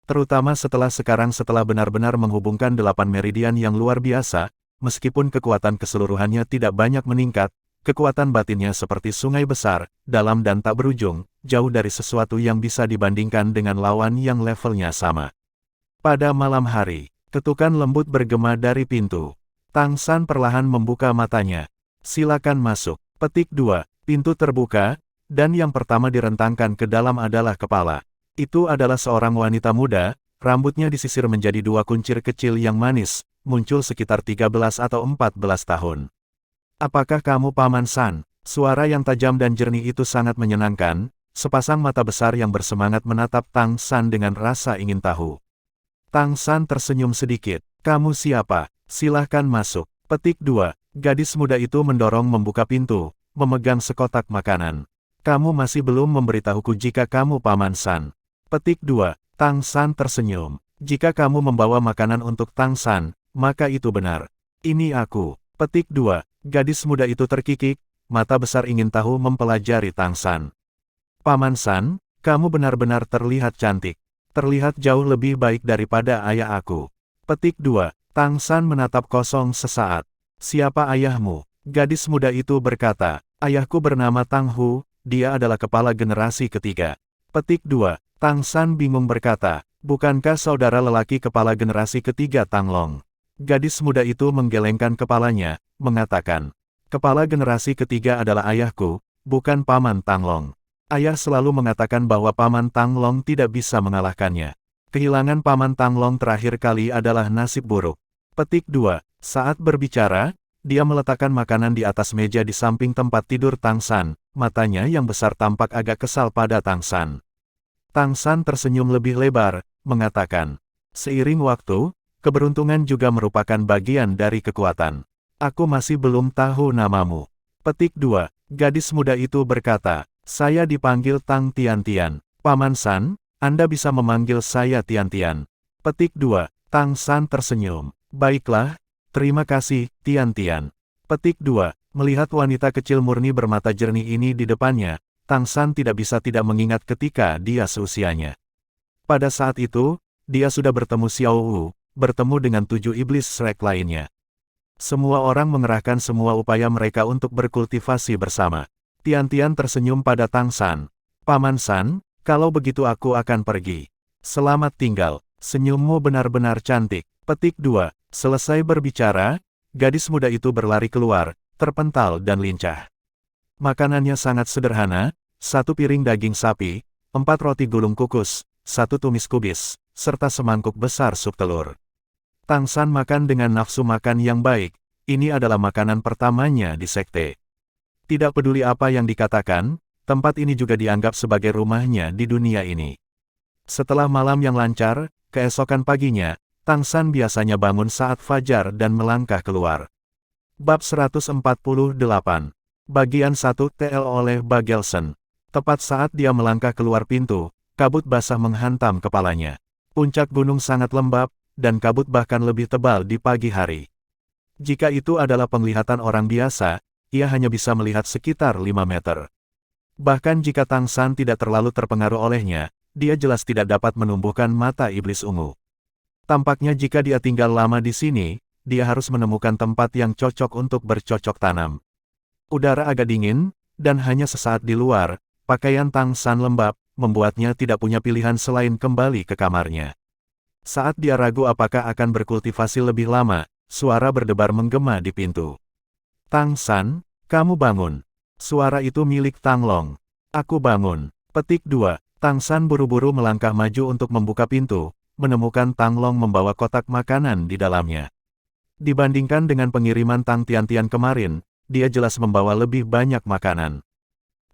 Terutama setelah benar-benar menghubungkan 8 meridian yang luar biasa, meskipun kekuatan keseluruhannya tidak banyak meningkat, kekuatan batinnya seperti sungai besar, dalam dan tak berujung, jauh dari sesuatu yang bisa dibandingkan dengan lawan yang levelnya sama. Pada malam hari, ketukan lembut bergema dari pintu. Tang San perlahan membuka matanya. Silakan masuk. Petik 2. Pintu terbuka, dan yang pertama direntangkan ke dalam adalah kepala. Itu adalah seorang wanita muda, rambutnya disisir menjadi 2 kuncir kecil yang manis, muncul sekitar 13 atau 14 tahun. Apakah kamu Paman San? Suara yang tajam dan jernih itu sangat menyenangkan, sepasang mata besar yang bersemangat menatap Tang San dengan rasa ingin tahu. Tang San tersenyum sedikit. Kamu siapa? Silahkan masuk. Petik 2. Gadis muda itu mendorong membuka pintu, memegang sekotak makanan. Kamu masih belum memberitahuku jika kamu Paman San. Petik 2. Tang San tersenyum. Jika kamu membawa makanan untuk Tang San, maka itu benar. Ini aku. Petik 2. Gadis muda itu terkikik, mata besar ingin tahu mempelajari Tang San. Paman San, kamu benar-benar terlihat cantik. Terlihat jauh lebih baik daripada ayah aku. Petik 2. Tang San menatap kosong sesaat. Siapa ayahmu? Gadis muda itu berkata, ayahku bernama Tang Hu, dia adalah kepala generasi ketiga. Petik 2. Tang San bingung berkata, bukankah saudara lelaki kepala generasi ketiga Tang Long? Gadis muda itu menggelengkan kepalanya, mengatakan, kepala generasi ketiga adalah ayahku, bukan Paman Tang Long. Ayah selalu mengatakan bahwa Paman Tang Long tidak bisa mengalahkannya. Kehilangan Paman Tang Long terakhir kali adalah nasib buruk. Petik 2. Saat berbicara, dia meletakkan makanan di atas meja di samping tempat tidur Tang San, matanya yang besar tampak agak kesal pada Tang San. Tang San tersenyum lebih lebar, mengatakan, seiring waktu, keberuntungan juga merupakan bagian dari kekuatan. Aku masih belum tahu namamu. Petik 2. Gadis muda itu berkata, saya dipanggil Tang Tian Tian. Paman San, Anda bisa memanggil saya Tian Tian. Petik 2. Tang San tersenyum. Baiklah, terima kasih, Tian Tian. Petik 2. Melihat wanita kecil murni bermata jernih ini di depannya, Tang San tidak bisa tidak mengingat ketika dia seusianya. Pada saat itu, dia sudah bertemu Xiao Wu, bertemu dengan 7 iblis Shrek lainnya. Semua orang mengerahkan semua upaya mereka untuk berkultivasi bersama. Tian Tian tersenyum pada Tang San. Paman San, kalau begitu aku akan pergi. Selamat tinggal, senyummu benar-benar cantik. Petik 2. Selesai berbicara, gadis muda itu berlari keluar, terpental dan lincah. Makanannya sangat sederhana, 1 piring daging sapi, 4 roti gulung kukus, 1 tumis kubis, serta semangkuk besar sup telur. Tang San makan dengan nafsu makan yang baik, ini adalah makanan pertamanya di sekte. Tidak peduli apa yang dikatakan, tempat ini juga dianggap sebagai rumahnya di dunia ini. Setelah malam yang lancar, keesokan paginya, Tang San biasanya bangun saat fajar dan melangkah keluar. Bab 148. Bagian 1 TL oleh Bagelson. Tepat saat dia melangkah keluar pintu, kabut basah menghantam kepalanya. Puncak gunung sangat lembab, dan kabut bahkan lebih tebal di pagi hari. Jika itu adalah penglihatan orang biasa, ia hanya bisa melihat sekitar 5 meter. Bahkan jika Tang San tidak terlalu terpengaruh olehnya, dia jelas tidak dapat menumbuhkan mata iblis ungu. Tampaknya jika dia tinggal lama di sini, dia harus menemukan tempat yang cocok untuk bercocok tanam. Udara agak dingin, dan hanya sesaat di luar, pakaian Tang San lembab, membuatnya tidak punya pilihan selain kembali ke kamarnya. Saat dia ragu apakah akan berkultivasi lebih lama, suara berdebar menggema di pintu. Tang San, kamu bangun. Suara itu milik Tang Long. Aku bangun. Petik 2. Tang San buru-buru melangkah maju untuk membuka pintu, menemukan Tang Long membawa kotak makanan di dalamnya. Dibandingkan dengan pengiriman Tang Tian-Tian kemarin, dia jelas membawa lebih banyak makanan.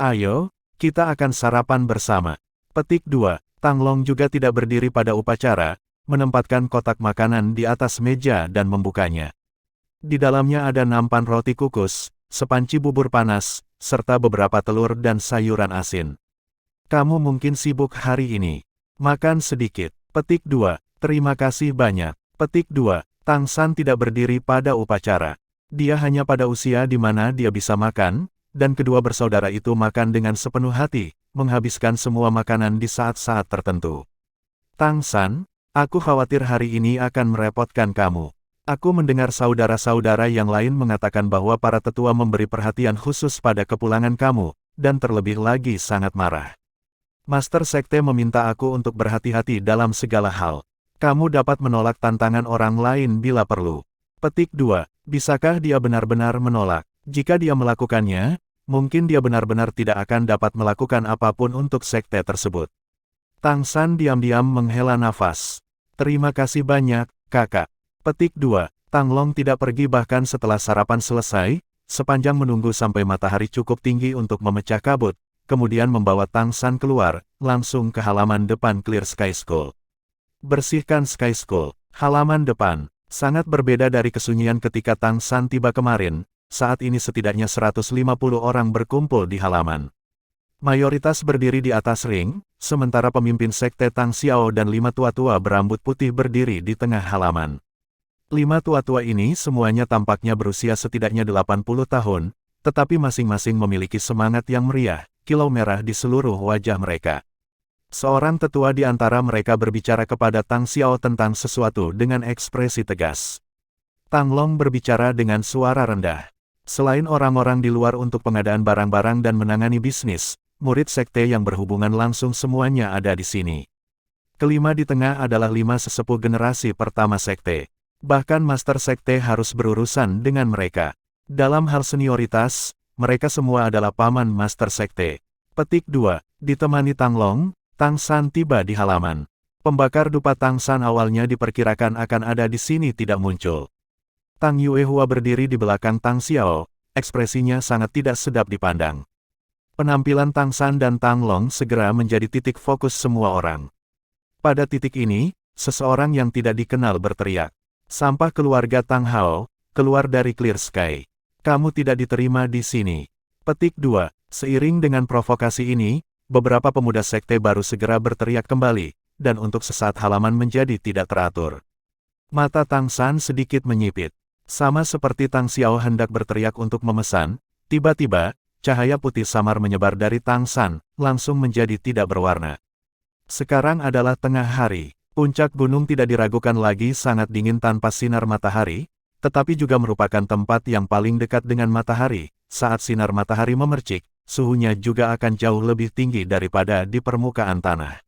Ayo, kita akan sarapan bersama. Petik 2. Tang Long juga tidak berdiri pada upacara, menempatkan kotak makanan di atas meja dan membukanya. Di dalamnya ada nampan roti kukus, sepanci bubur panas, serta beberapa telur dan sayuran asin. Kamu mungkin sibuk hari ini. Makan sedikit. Petik 2. Terima kasih banyak. Petik 2. Tang San tidak berdiri pada upacara. Dia hanya pada usia di mana dia bisa makan, dan kedua bersaudara itu makan dengan sepenuh hati, menghabiskan semua makanan di saat-saat tertentu. Tang San, aku khawatir hari ini akan merepotkan kamu. Aku mendengar saudara-saudara yang lain mengatakan bahwa para tetua memberi perhatian khusus pada kepulangan kamu, dan terlebih lagi sangat marah. Master Sekte meminta aku untuk berhati-hati dalam segala hal. Kamu dapat menolak tantangan orang lain bila perlu. Petik 2. Bisakah dia benar-benar menolak? Jika dia melakukannya, mungkin dia benar-benar tidak akan dapat melakukan apapun untuk sekte tersebut. Tang San diam-diam menghela nafas. Terima kasih banyak, kakak. Petik 2. Tang Long tidak pergi bahkan setelah sarapan selesai, sepanjang menunggu sampai matahari cukup tinggi untuk memecah kabut, kemudian membawa Tang San keluar, langsung ke halaman depan Clear Sky School. Bersihkan Sky School. Halaman depan. Sangat berbeda dari kesunyian ketika Tang San tiba kemarin, saat ini setidaknya 150 orang berkumpul di halaman. Mayoritas berdiri di atas ring, sementara pemimpin sekte Tang Xiao dan 5 tua-tua berambut putih berdiri di tengah halaman. 5 tua-tua ini semuanya tampaknya berusia setidaknya 80 tahun, tetapi masing-masing memiliki semangat yang meriah, kilau merah di seluruh wajah mereka. Seorang tetua di antara mereka berbicara kepada Tang Xiao tentang sesuatu dengan ekspresi tegas. Tang Long berbicara dengan suara rendah. Selain orang-orang di luar untuk pengadaan barang-barang dan menangani bisnis, murid sekte yang berhubungan langsung semuanya ada di sini. Kelima di tengah adalah 5 sesepuh generasi pertama sekte. Bahkan Master Sekte harus berurusan dengan mereka. Dalam hal senioritas, mereka semua adalah paman Master Sekte. Petik 2. Ditemani Tang Long, Tang San tiba di halaman. Pembakar dupa Tang San awalnya diperkirakan akan ada di sini tidak muncul. Tang Yuehua berdiri di belakang Tang Xiao, ekspresinya sangat tidak sedap dipandang. Penampilan Tang San dan Tang Long segera menjadi titik fokus semua orang. Pada titik ini, seseorang yang tidak dikenal berteriak. Sampah keluarga Tang Hao, keluar dari Clear Sky. Kamu tidak diterima di sini. Petik 2. Seiring dengan provokasi ini, beberapa pemuda sekte baru segera berteriak kembali, dan untuk sesaat halaman menjadi tidak teratur. Mata Tang San sedikit menyipit. Sama seperti Tang Xiao hendak berteriak untuk memesan, tiba-tiba, cahaya putih samar menyebar dari Tang San, langsung menjadi tidak berwarna. Sekarang adalah tengah hari. Puncak gunung tidak diragukan lagi sangat dingin tanpa sinar matahari, tetapi juga merupakan tempat yang paling dekat dengan matahari. Saat sinar matahari memercik, suhunya juga akan jauh lebih tinggi daripada di permukaan tanah.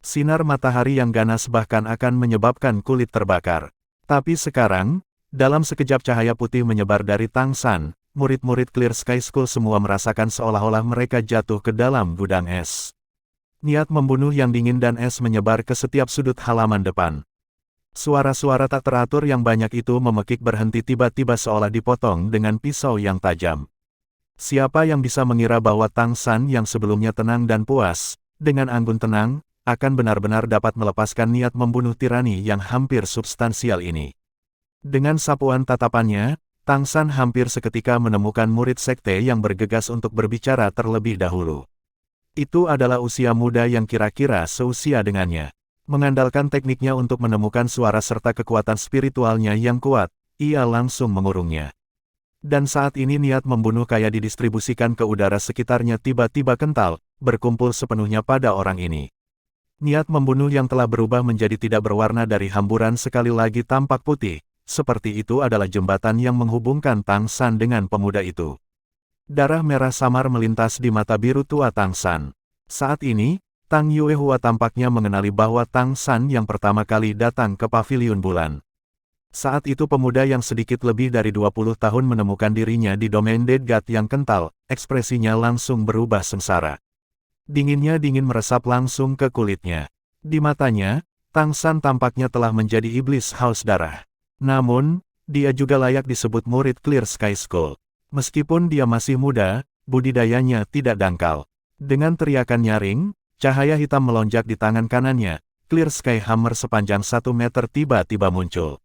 Sinar matahari yang ganas bahkan akan menyebabkan kulit terbakar. Tapi sekarang, dalam sekejap cahaya putih menyebar dari Tang San, murid-murid Clear Sky School semua merasakan seolah-olah mereka jatuh ke dalam gudang es. Niat membunuh yang dingin dan es menyebar ke setiap sudut halaman depan. Suara-suara tak teratur yang banyak itu memekik berhenti tiba-tiba seolah dipotong dengan pisau yang tajam. Siapa yang bisa mengira bahwa Tang San yang sebelumnya tenang dan puas, dengan anggun tenang, akan benar-benar dapat melepaskan niat membunuh tirani yang hampir substansial ini. Dengan sapuan tatapannya, Tang San hampir seketika menemukan murid sekte yang bergegas untuk berbicara terlebih dahulu. Itu adalah usia muda yang kira-kira seusia dengannya. Mengandalkan tekniknya untuk menemukan suara serta kekuatan spiritualnya yang kuat, ia langsung mengurungnya. Dan saat ini niat membunuh kayak didistribusikan ke udara sekitarnya tiba-tiba kental, berkumpul sepenuhnya pada orang ini. Niat membunuh yang telah berubah menjadi tidak berwarna dari hamburan sekali lagi tampak putih, seperti itu adalah jembatan yang menghubungkan Tang San dengan pemuda itu. Darah merah samar melintas di mata biru tua Tang San. Saat ini, Tang Yuehua tampaknya mengenali bahwa Tang San yang pertama kali datang ke Paviliun Bulan. Saat itu pemuda yang sedikit lebih dari 20 tahun menemukan dirinya di domain Dead God yang kental, ekspresinya langsung berubah sengsara. Dinginnya dingin meresap langsung ke kulitnya. Di matanya, Tang San tampaknya telah menjadi iblis haus darah. Namun, dia juga layak disebut murid Clear Sky School. Meskipun dia masih muda, budidayanya tidak dangkal. Dengan teriakan nyaring, cahaya hitam melonjak di tangan kanannya, Clear Sky Hammer sepanjang 1 meter tiba-tiba muncul.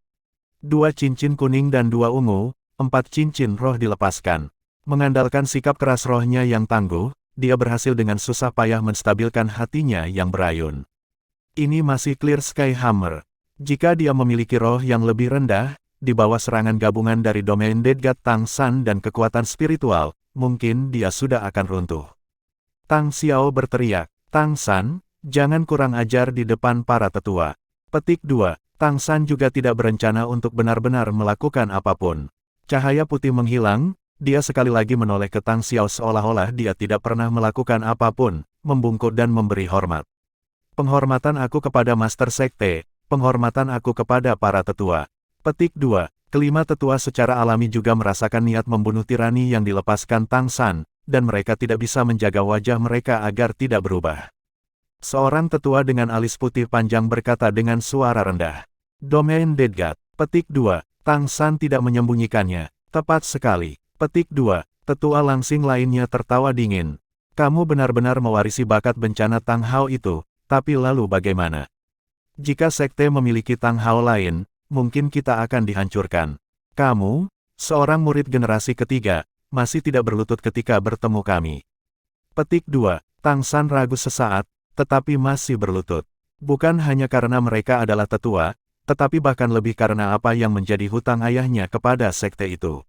2 cincin kuning dan 2 ungu, 4 cincin roh dilepaskan. Mengandalkan sikap keras rohnya yang tangguh, dia berhasil dengan susah payah menstabilkan hatinya yang berayun. Ini masih Clear Sky Hammer. Jika dia memiliki roh yang lebih rendah, di bawah serangan gabungan dari domain Dead God Tang San dan kekuatan spiritual, mungkin dia sudah akan runtuh. Tang Xiao berteriak, "Tang San, jangan kurang ajar di depan para tetua." Petik 2. Tang San juga tidak berencana untuk benar-benar melakukan apapun. Cahaya putih menghilang, dia sekali lagi menoleh ke Tang Xiao seolah-olah dia tidak pernah melakukan apapun, membungkuk dan memberi hormat. "Penghormatan aku kepada Master Sekte, penghormatan aku kepada para tetua." Petik 2. Kelima tetua secara alami juga merasakan niat membunuh tirani yang dilepaskan Tang San, dan mereka tidak bisa menjaga wajah mereka agar tidak berubah. Seorang tetua dengan alis putih panjang berkata dengan suara rendah, "Domain Dead God." Petik 2. Tang San tidak menyembunyikannya. Tepat sekali. Petik 2. Tetua langsing lainnya tertawa dingin. "Kamu benar-benar mewarisi bakat bencana Tang Hao itu, tapi lalu bagaimana? Jika sekte memiliki Tang Hao lain, mungkin kita akan dihancurkan. Kamu, seorang murid generasi ketiga, masih tidak berlutut ketika bertemu kami." Petik 2. Tang San ragu sesaat, tetapi masih berlutut. Bukan hanya karena mereka adalah tetua, tetapi bahkan lebih karena apa yang menjadi hutang ayahnya kepada sekte itu.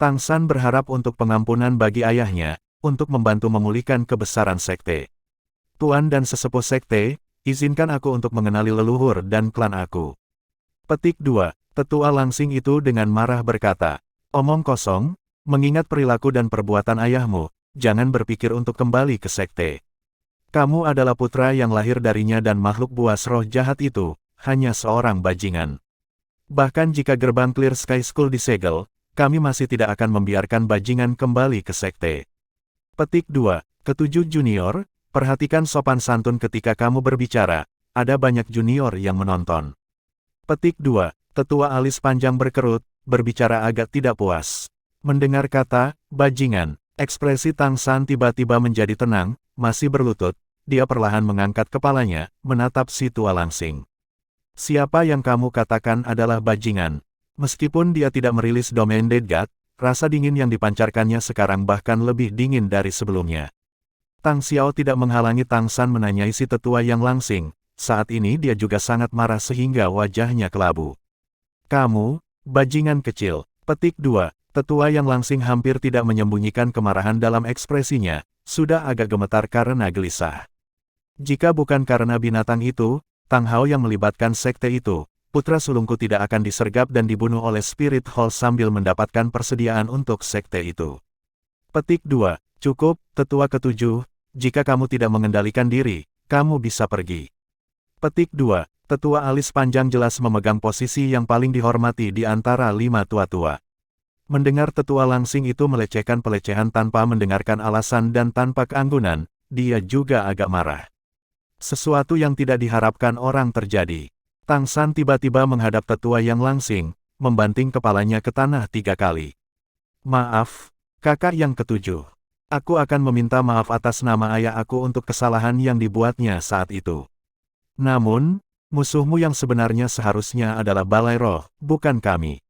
Tang San berharap untuk pengampunan bagi ayahnya, untuk membantu memulihkan kebesaran sekte. "Tuan dan sesepuh sekte, izinkan aku untuk mengenali leluhur dan klan aku." Petik 2. Tetua langsing itu dengan marah berkata, "Omong kosong, mengingat perilaku dan perbuatan ayahmu, jangan berpikir untuk kembali ke sekte. Kamu adalah putra yang lahir darinya dan makhluk buas roh jahat itu, hanya seorang bajingan. Bahkan jika gerbang Clear Sky School disegel, kami masih tidak akan membiarkan bajingan kembali ke sekte." Petik 2. Ketujuh junior, perhatikan sopan santun ketika kamu berbicara, ada banyak junior yang menonton. Petik 2. Tetua alis panjang berkerut, berbicara agak tidak puas. Mendengar kata, "bajingan," ekspresi Tang San tiba-tiba menjadi tenang, masih berlutut, dia perlahan mengangkat kepalanya, menatap si tua langsing. "Siapa yang kamu katakan adalah bajingan?" Meskipun dia tidak merilis domain Dead God, rasa dingin yang dipancarkannya sekarang bahkan lebih dingin dari sebelumnya. Tang Xiao tidak menghalangi Tang San menanyai si tetua yang langsing, saat ini dia juga sangat marah sehingga wajahnya kelabu. Kamu, bajingan kecil. Petik 2. Tetua yang langsing hampir tidak menyembunyikan kemarahan dalam ekspresinya, sudah agak gemetar karena gelisah. Jika bukan karena binatang itu, Tang Hao yang melibatkan sekte itu, putra sulungku tidak akan disergap dan dibunuh oleh Spirit Hall sambil mendapatkan persediaan untuk sekte itu. Petik 2. Cukup, tetua ketujuh, jika kamu tidak mengendalikan diri, kamu bisa pergi. Petik 2. Tetua alis panjang jelas memegang posisi yang paling dihormati di antara 5 tua-tua. Mendengar tetua langsing itu melecehkan pelecehan tanpa mendengarkan alasan dan tanpa keanggunan, dia juga agak marah. Sesuatu yang tidak diharapkan orang terjadi. Tang San tiba-tiba menghadap tetua yang langsing, membanting kepalanya ke tanah 3 kali. Maaf, kakak yang ketujuh. Aku akan meminta maaf atas nama ayah aku untuk kesalahan yang dibuatnya saat itu. Namun, musuhmu yang sebenarnya seharusnya adalah Balai Roh, bukan kami.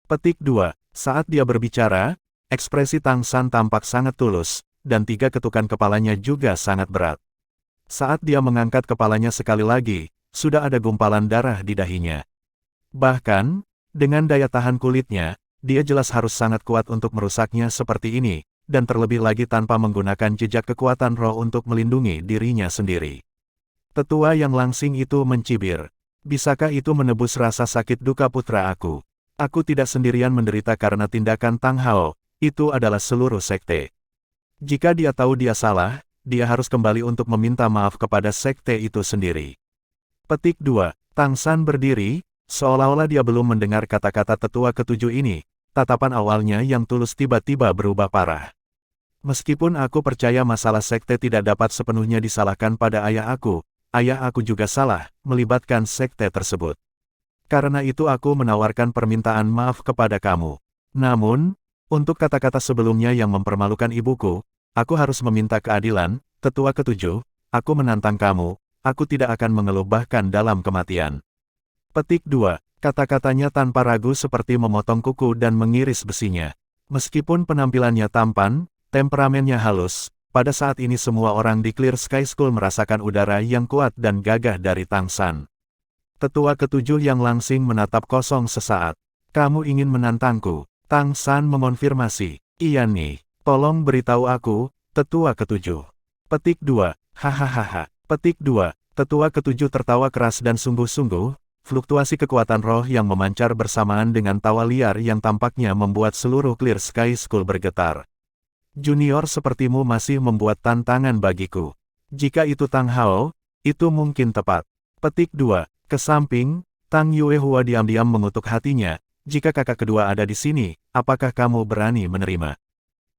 Petik 2. Saat dia berbicara, ekspresi Tang San tampak sangat tulus, dan 3 ketukan kepalanya juga sangat berat. Saat dia mengangkat kepalanya sekali lagi, sudah ada gumpalan darah di dahinya. Bahkan, dengan daya tahan kulitnya, dia jelas harus sangat kuat untuk merusaknya seperti ini, dan terlebih lagi tanpa menggunakan jejak kekuatan roh untuk melindungi dirinya sendiri. Tetua yang langsing itu mencibir. Bisakah itu menebus rasa sakit duka putra aku? Aku tidak sendirian menderita karena tindakan Tang Hao, itu adalah seluruh sekte. Jika dia tahu dia salah, dia harus kembali untuk meminta maaf kepada sekte itu sendiri. Petik 2. Tang San berdiri, seolah-olah dia belum mendengar kata-kata tetua ketujuh ini, tatapan awalnya yang tulus tiba-tiba berubah parah. Meskipun aku percaya masalah sekte tidak dapat sepenuhnya disalahkan pada ayah aku juga salah, melibatkan sekte tersebut. Karena itu aku menawarkan permintaan maaf kepada kamu. Namun, untuk kata-kata sebelumnya yang mempermalukan ibuku, aku harus meminta keadilan, tetua ketujuh, aku menantang kamu, aku tidak akan mengeluh bahkan dalam kematian. Petik 2. Kata-katanya tanpa ragu seperti memotong kuku dan mengiris besinya. Meskipun penampilannya tampan, temperamennya halus, pada saat ini semua orang di Clear Sky School merasakan udara yang kuat dan gagah dari Tang San. Tetua ketujuh yang langsing menatap kosong sesaat. Kamu ingin menantangku? Tang San mengonfirmasi. Iya nih, tolong beritahu aku, tetua ketujuh. Petik 2. Hahaha. Petik 2. Tetua ketujuh tertawa keras dan sungguh-sungguh, fluktuasi kekuatan roh yang memancar bersamaan dengan tawa liar yang tampaknya membuat seluruh Clear Sky School bergetar. Junior sepertimu masih membuat tantangan bagiku. Jika itu Tang Hao, itu mungkin tepat. Petik 2. Ke samping, Tang Yuehua diam-diam mengutuk hatinya, jika kakak kedua ada di sini, apakah kamu berani menerima?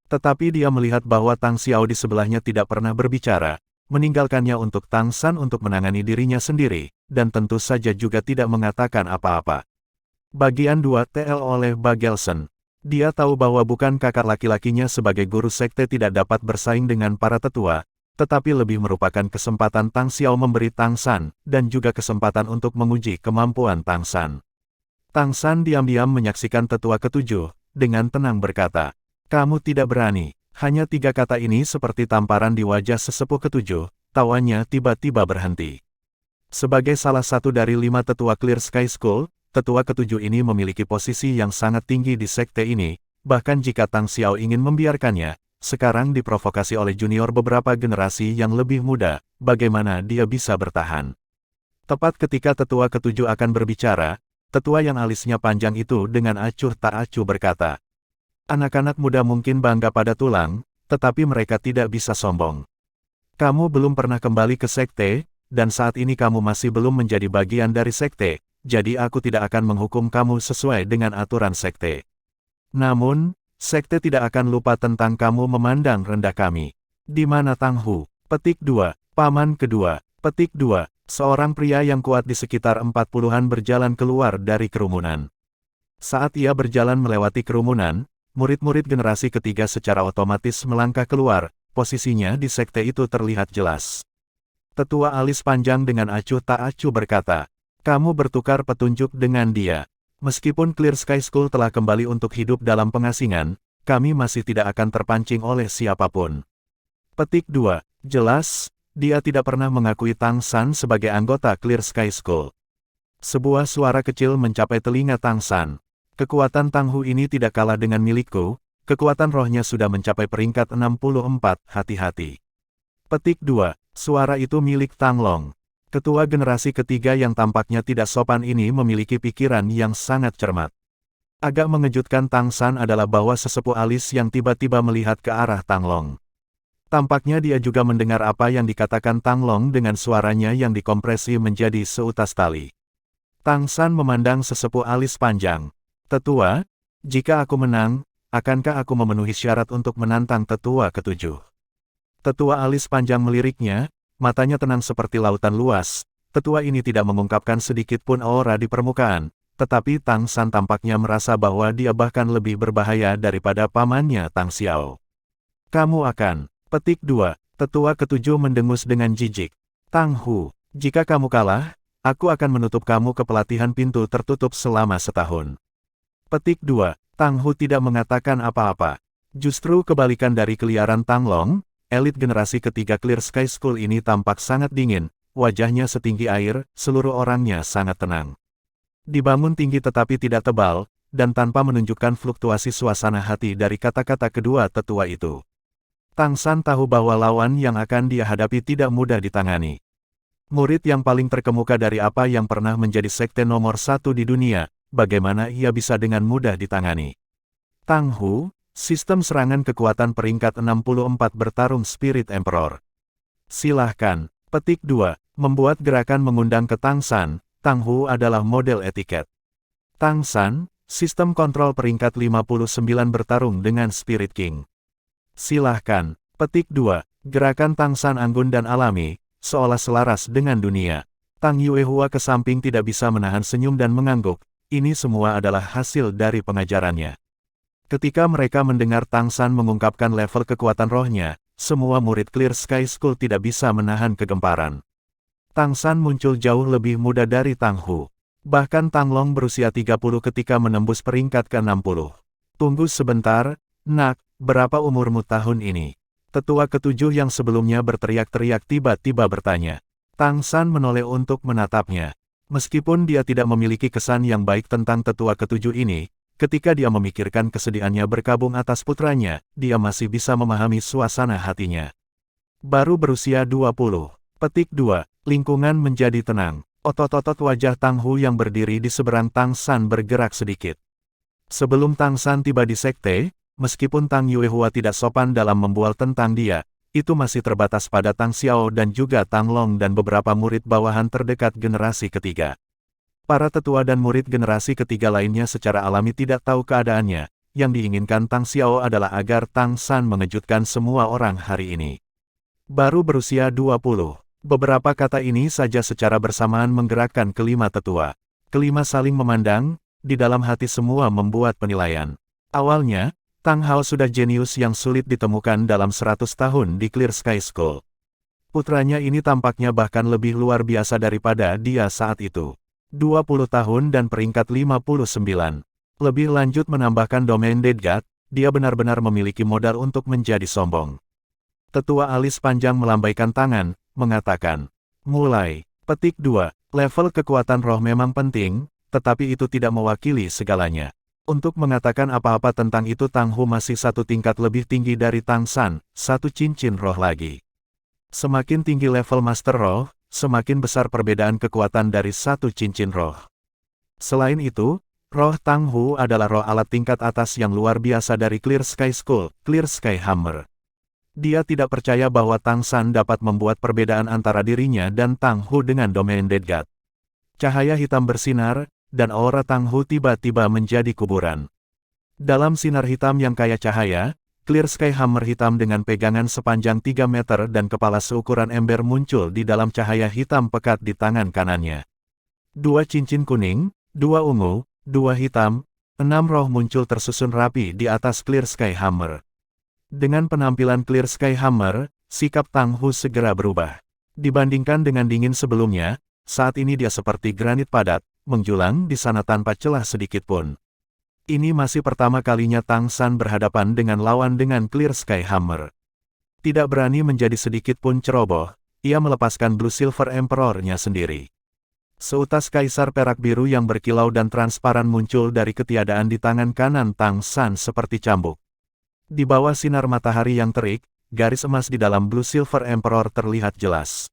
Tetapi dia melihat bahwa Tang Xiao di sebelahnya tidak pernah berbicara, meninggalkannya untuk Tang San untuk menangani dirinya sendiri, dan tentu saja juga tidak mengatakan apa-apa. Bagian 2 TL oleh Bagelson. Dia tahu bahwa bukan kakak laki-lakinya sebagai guru sekte tidak dapat bersaing dengan para tetua, tetapi lebih merupakan kesempatan Tang Xiao memberi Tang San, dan juga kesempatan untuk menguji kemampuan Tang San. Tang San diam-diam menyaksikan tetua ketujuh, dengan tenang berkata, kamu tidak berani. Hanya 3 kata ini seperti tamparan di wajah sesepuh ketujuh, tawanya tiba-tiba berhenti. Sebagai salah satu dari 5 tetua Clear Sky School, tetua ketujuh ini memiliki posisi yang sangat tinggi di sekte ini, bahkan jika Tang Xiao ingin membiarkannya, sekarang diprovokasi oleh junior beberapa generasi yang lebih muda, bagaimana dia bisa bertahan? Tepat ketika tetua ketujuh akan berbicara, tetua yang alisnya panjang itu dengan acuh tak acuh berkata, anak-anak muda mungkin bangga pada tulang, tetapi mereka tidak bisa sombong. Kamu belum pernah kembali ke sekte, dan saat ini kamu masih belum menjadi bagian dari sekte, jadi aku tidak akan menghukum kamu sesuai dengan aturan sekte. Namun, sekte tidak akan lupa tentang kamu memandang rendah kami. Di mana Tang Hu? Petik 2. Paman kedua. Petik 2. Seorang pria yang kuat di sekitar 40-an berjalan keluar dari kerumunan. Saat ia berjalan melewati kerumunan, murid-murid generasi ketiga secara otomatis melangkah keluar, posisinya di sekte itu terlihat jelas. Tetua alis panjang dengan acuh tak acuh berkata, kamu bertukar petunjuk dengan dia. Meskipun Clear Sky School telah kembali untuk hidup dalam pengasingan, kami masih tidak akan terpancing oleh siapapun. Petik 2. Jelas, dia tidak pernah mengakui Tang San sebagai anggota Clear Sky School. Sebuah suara kecil mencapai telinga Tang San. Kekuatan Tang Hu ini tidak kalah dengan milikku, kekuatan rohnya sudah mencapai peringkat 64, hati-hati. Petik 2. Suara itu milik Tang Long. Ketua generasi ketiga yang tampaknya tidak sopan ini memiliki pikiran yang sangat cermat. Agak mengejutkan Tang San adalah bahwa sesepuh alis yang tiba-tiba melihat ke arah Tang Long. Tampaknya dia juga mendengar apa yang dikatakan Tang Long dengan suaranya yang dikompresi menjadi seutas tali. Tang San memandang sesepuh alis panjang. Tetua, jika aku menang, akankah aku memenuhi syarat untuk menantang tetua ketujuh? Tetua alis panjang meliriknya, matanya tenang seperti lautan luas. Tetua ini tidak mengungkapkan sedikit pun aura di permukaan, tetapi Tang San tampaknya merasa bahwa dia bahkan lebih berbahaya daripada pamannya Tang Xiao. Kamu akan. Petik 2. Tetua ketujuh mendengus dengan jijik. Tang Hu, jika kamu kalah, aku akan menutup kamu ke pelatihan pintu tertutup selama setahun. Petik 2. Tang Hu tidak mengatakan apa-apa. Justru kebalikan dari keliaran Tang Long, elit generasi ketiga Clear Sky School ini tampak sangat dingin, wajahnya setinggi air, seluruh orangnya sangat tenang. Dibangun tinggi tetapi tidak tebal, dan tanpa menunjukkan fluktuasi suasana hati dari kata-kata kedua tetua itu. Tang San tahu bahwa lawan yang akan dia hadapi tidak mudah ditangani. Murid yang paling terkemuka dari apa yang pernah menjadi sekte nomor 1 di dunia, bagaimana ia bisa dengan mudah ditangani? Tang Hu, sistem serangan kekuatan peringkat 64 bertarung Spirit Emperor. Silahkan. Petik 2. Membuat gerakan mengundang ke Tang San. Tang Hu adalah model etiket. Tang San, sistem kontrol peringkat 59 bertarung dengan Spirit King. Silahkan. Petik 2. Gerakan Tang San anggun dan alami, seolah selaras dengan dunia. Tang Yuehua ke samping tidak bisa menahan senyum dan mengangguk. Ini semua adalah hasil dari pengajarannya. Ketika mereka mendengar Tang San mengungkapkan level kekuatan rohnya, semua murid Clear Sky School tidak bisa menahan kegemparan. Tang San muncul jauh lebih muda dari Tang Hu. Bahkan Tang Long berusia 30 ketika menembus peringkat ke-60. Tunggu sebentar, nak, berapa umurmu tahun ini? Tetua ketujuh yang sebelumnya berteriak-teriak tiba-tiba bertanya. Tang San menoleh untuk menatapnya. Meskipun dia tidak memiliki kesan yang baik tentang tetua ketujuh ini, ketika dia memikirkan kesedihannya berkabung atas putranya, dia masih bisa memahami suasana hatinya. Baru berusia 20. Petik 2. Lingkungan menjadi tenang. Otot-otot wajah Tang Hu yang berdiri di seberang Tang San bergerak sedikit. Sebelum Tang San tiba di sekte, meskipun Tang Yuehua tidak sopan dalam membual tentang dia, itu masih terbatas pada Tang Xiao dan juga Tang Long dan beberapa murid bawahan terdekat generasi ketiga. Para tetua dan murid generasi ketiga lainnya secara alami tidak tahu keadaannya. Yang diinginkan Tang Xiao adalah agar Tang San mengejutkan semua orang hari ini. Baru berusia 20. Beberapa kata ini saja secara bersamaan menggerakkan kelima tetua. Kelima saling memandang, di dalam hati semua membuat penilaian. Awalnya, Tang Hao sudah jenius yang sulit ditemukan dalam 100 tahun di Clear Sky School. Putranya ini tampaknya bahkan lebih luar biasa daripada dia saat itu. 20 tahun dan peringkat 59. Lebih lanjut menambahkan domain Dead God, dia benar-benar memiliki modal untuk menjadi sombong. Tetua alis panjang melambaikan tangan, mengatakan, mulai. Petik 2. Level kekuatan roh memang penting, tetapi itu tidak mewakili segalanya. Untuk mengatakan apa-apa tentang itu Tang Hu masih satu tingkat lebih tinggi dari Tang San, satu cincin roh lagi. Semakin tinggi level Master Roh, semakin besar perbedaan kekuatan dari satu cincin roh. Selain itu, roh Tang Hu adalah roh alat tingkat atas yang luar biasa dari Clear Sky School, Clear Sky Hammer. Dia tidak percaya bahwa Tang San dapat membuat perbedaan antara dirinya dan Tang Hu dengan domain Dead God. Cahaya hitam bersinar, dan aura Tang Hu tiba-tiba menjadi kuburan. Dalam sinar hitam yang kaya cahaya, Clear Sky Hammer hitam dengan pegangan sepanjang 3 meter dan kepala seukuran ember muncul di dalam cahaya hitam pekat di tangan kanannya. 2 cincin kuning, 2 ungu, 2 hitam, 6 roh muncul tersusun rapi di atas Clear Sky Hammer. Dengan penampilan Clear Sky Hammer, sikap Tang Hu segera berubah. Dibandingkan dengan dingin sebelumnya, saat ini dia seperti granit padat, menjulang di sana tanpa celah sedikit pun. Ini masih pertama kalinya Tang San berhadapan dengan lawan dengan Clear Sky Hammer. Tidak berani menjadi sedikit pun ceroboh, ia melepaskan Blue Silver Emperor-nya sendiri. Seutas kaisar perak biru yang berkilau dan transparan muncul dari ketiadaan di tangan kanan Tang San seperti cambuk. Di bawah sinar matahari yang terik, garis emas di dalam Blue Silver Emperor terlihat jelas.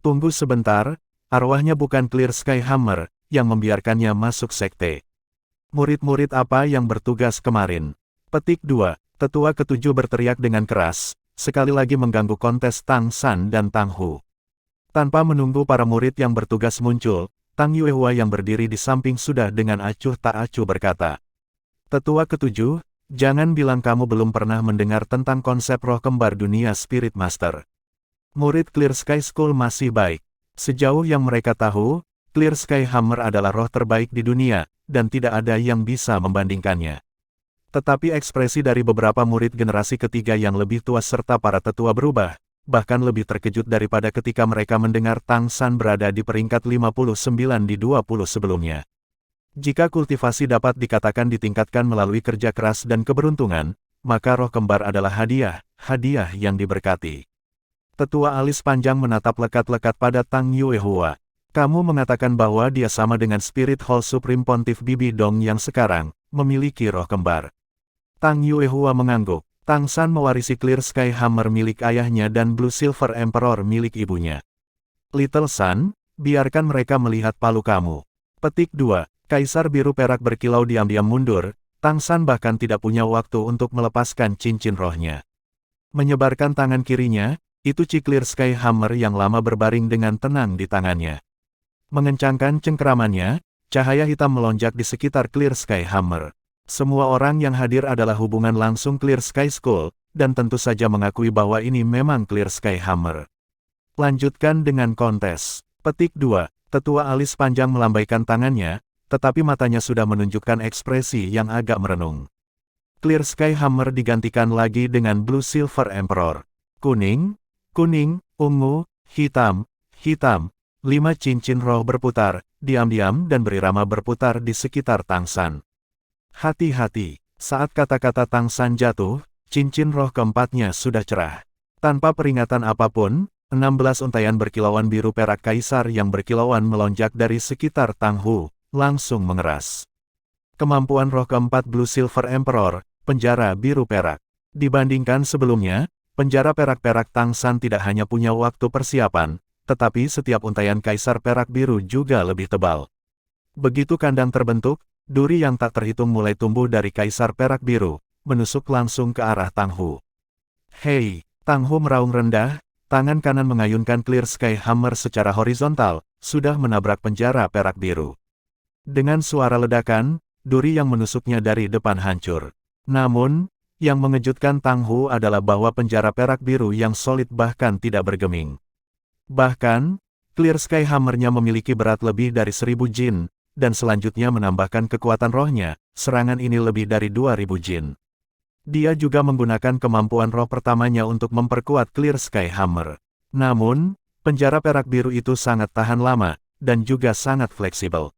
Tunggu sebentar, arwahnya bukan Clear Sky Hammer, yang membiarkannya masuk sekte. Murid-murid apa yang bertugas kemarin? Petik 2. Tetua ketujuh berteriak dengan keras, sekali lagi mengganggu kontes Tang San dan Tang Hu. Tanpa menunggu para murid yang bertugas muncul, Tang Yuehua yang berdiri di samping sudah dengan acuh tak acuh berkata, "Tetua ketujuh, jangan bilang kamu belum pernah mendengar tentang konsep roh kembar dunia Spirit Master. Murid Clear Sky School masih baik. Sejauh yang mereka tahu, Clear Sky Hammer adalah roh terbaik di dunia, dan tidak ada yang bisa membandingkannya." Tetapi ekspresi dari beberapa murid generasi ketiga yang lebih tua serta para tetua berubah, bahkan lebih terkejut daripada ketika mereka mendengar Tang San berada di peringkat 59 di 20 sebelumnya. Jika kultivasi dapat dikatakan ditingkatkan melalui kerja keras dan keberuntungan, maka roh kembar adalah hadiah yang diberkati. Tetua alis panjang menatap lekat-lekat pada Tang Yuehua. "Kamu mengatakan bahwa dia sama dengan Spirit Hall Supreme Pontiff Bibi Dong yang sekarang memiliki roh kembar." Tang Yuehua mengangguk. Tang San mewarisi Clear Sky Hammer milik ayahnya dan Blue Silver Emperor milik ibunya. "Little San, biarkan mereka melihat palu kamu." Petik 2. Kaisar biru perak berkilau diam-diam mundur, Tang San bahkan tidak punya waktu untuk melepaskan cincin rohnya. Menyebarkan tangan kirinya, itu Clear Sky Hammer yang lama berbaring dengan tenang di tangannya. Mengencangkan cengkeramannya, cahaya hitam melonjak di sekitar Clear Sky Hammer. Semua orang yang hadir adalah hubungan langsung Clear Sky School, dan tentu saja mengakui bahwa ini memang Clear Sky Hammer. Lanjutkan dengan kontes. Petik 2. Tetua alis panjang melambaikan tangannya, tetapi matanya sudah menunjukkan ekspresi yang agak merenung. Clear Sky Hammer digantikan lagi dengan Blue Silver Emperor. Kuning, kuning, ungu, hitam, hitam. 5 cincin roh berputar, diam-diam dan berirama berputar di sekitar Tang San. Hati-hati, saat kata-kata Tang San jatuh, cincin roh keempatnya sudah cerah. Tanpa peringatan apapun, 16 untaian berkilauan biru perak kaisar yang berkilauan melonjak dari sekitar Tang Hu, langsung mengeras. Kemampuan roh keempat Blue Silver Emperor, penjara biru perak. Dibandingkan sebelumnya, penjara perak-perak Tang San tidak hanya punya waktu persiapan, tetapi setiap untaian kaisar perak biru juga lebih tebal. Begitu kandang terbentuk, duri yang tak terhitung mulai tumbuh dari kaisar perak biru, menusuk langsung ke arah Tang Hu. "Hei!" Tang Hu meraung rendah, tangan kanan mengayunkan Clear Sky Hammer secara horizontal, sudah menabrak penjara perak biru. Dengan suara ledakan, duri yang menusuknya dari depan hancur. Namun, yang mengejutkan Tang Hu adalah bahwa penjara perak biru yang solid bahkan tidak bergeming. Bahkan, Clear Sky Hammer-nya memiliki berat lebih dari 1000 jin, dan selanjutnya menambahkan kekuatan rohnya, serangan ini lebih dari 2000 jin. Dia juga menggunakan kemampuan roh pertamanya untuk memperkuat Clear Sky Hammer. Namun, penjara perak biru itu sangat tahan lama, dan juga sangat fleksibel.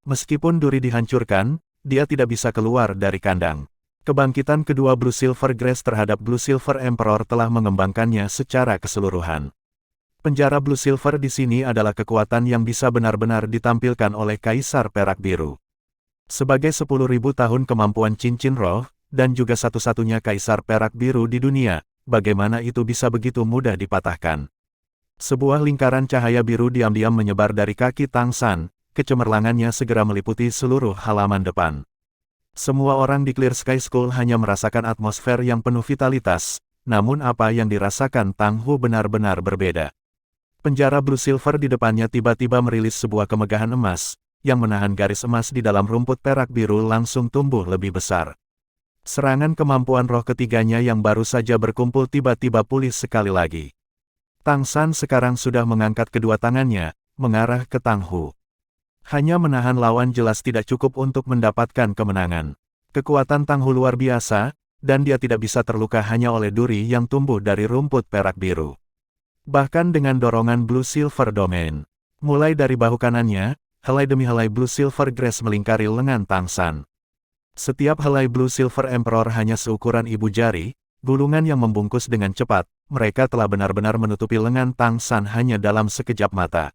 Meskipun duri dihancurkan, dia tidak bisa keluar dari kandang. Kebangkitan kedua Blue Silver Grace terhadap Blue Silver Emperor telah mengembangkannya secara keseluruhan. Penjara Blue Silver di sini adalah kekuatan yang bisa benar-benar ditampilkan oleh Kaisar Perak Biru. Sebagai 10.000 tahun kemampuan cincin roh, dan juga satu-satunya Kaisar Perak Biru di dunia, bagaimana itu bisa begitu mudah dipatahkan? Sebuah lingkaran cahaya biru diam-diam menyebar dari kaki Tang San, kecemerlangannya segera meliputi seluruh halaman depan. Semua orang di Clear Sky School hanya merasakan atmosfer yang penuh vitalitas, namun apa yang dirasakan Tang Hu benar-benar berbeda. Penjara Blue Silver di depannya tiba-tiba merilis sebuah kemegahan emas, yang menahan garis emas di dalam rumput perak biru langsung tumbuh lebih besar. Serangan kemampuan roh ketiganya yang baru saja berkumpul tiba-tiba pulih sekali lagi. Tang San sekarang sudah mengangkat kedua tangannya, mengarah ke Tang Hu. Hanya menahan lawan jelas tidak cukup untuk mendapatkan kemenangan. Kekuatan Tang Hu luar biasa, dan dia tidak bisa terluka hanya oleh duri yang tumbuh dari rumput perak biru. Bahkan dengan dorongan Blue Silver Domain. Mulai dari bahu kanannya, helai demi helai Blue Silver Grace melingkari lengan Tang San. Setiap helai Blue Silver Emperor hanya seukuran ibu jari, gulungan yang membungkus dengan cepat, mereka telah benar-benar menutupi lengan Tang San hanya dalam sekejap mata.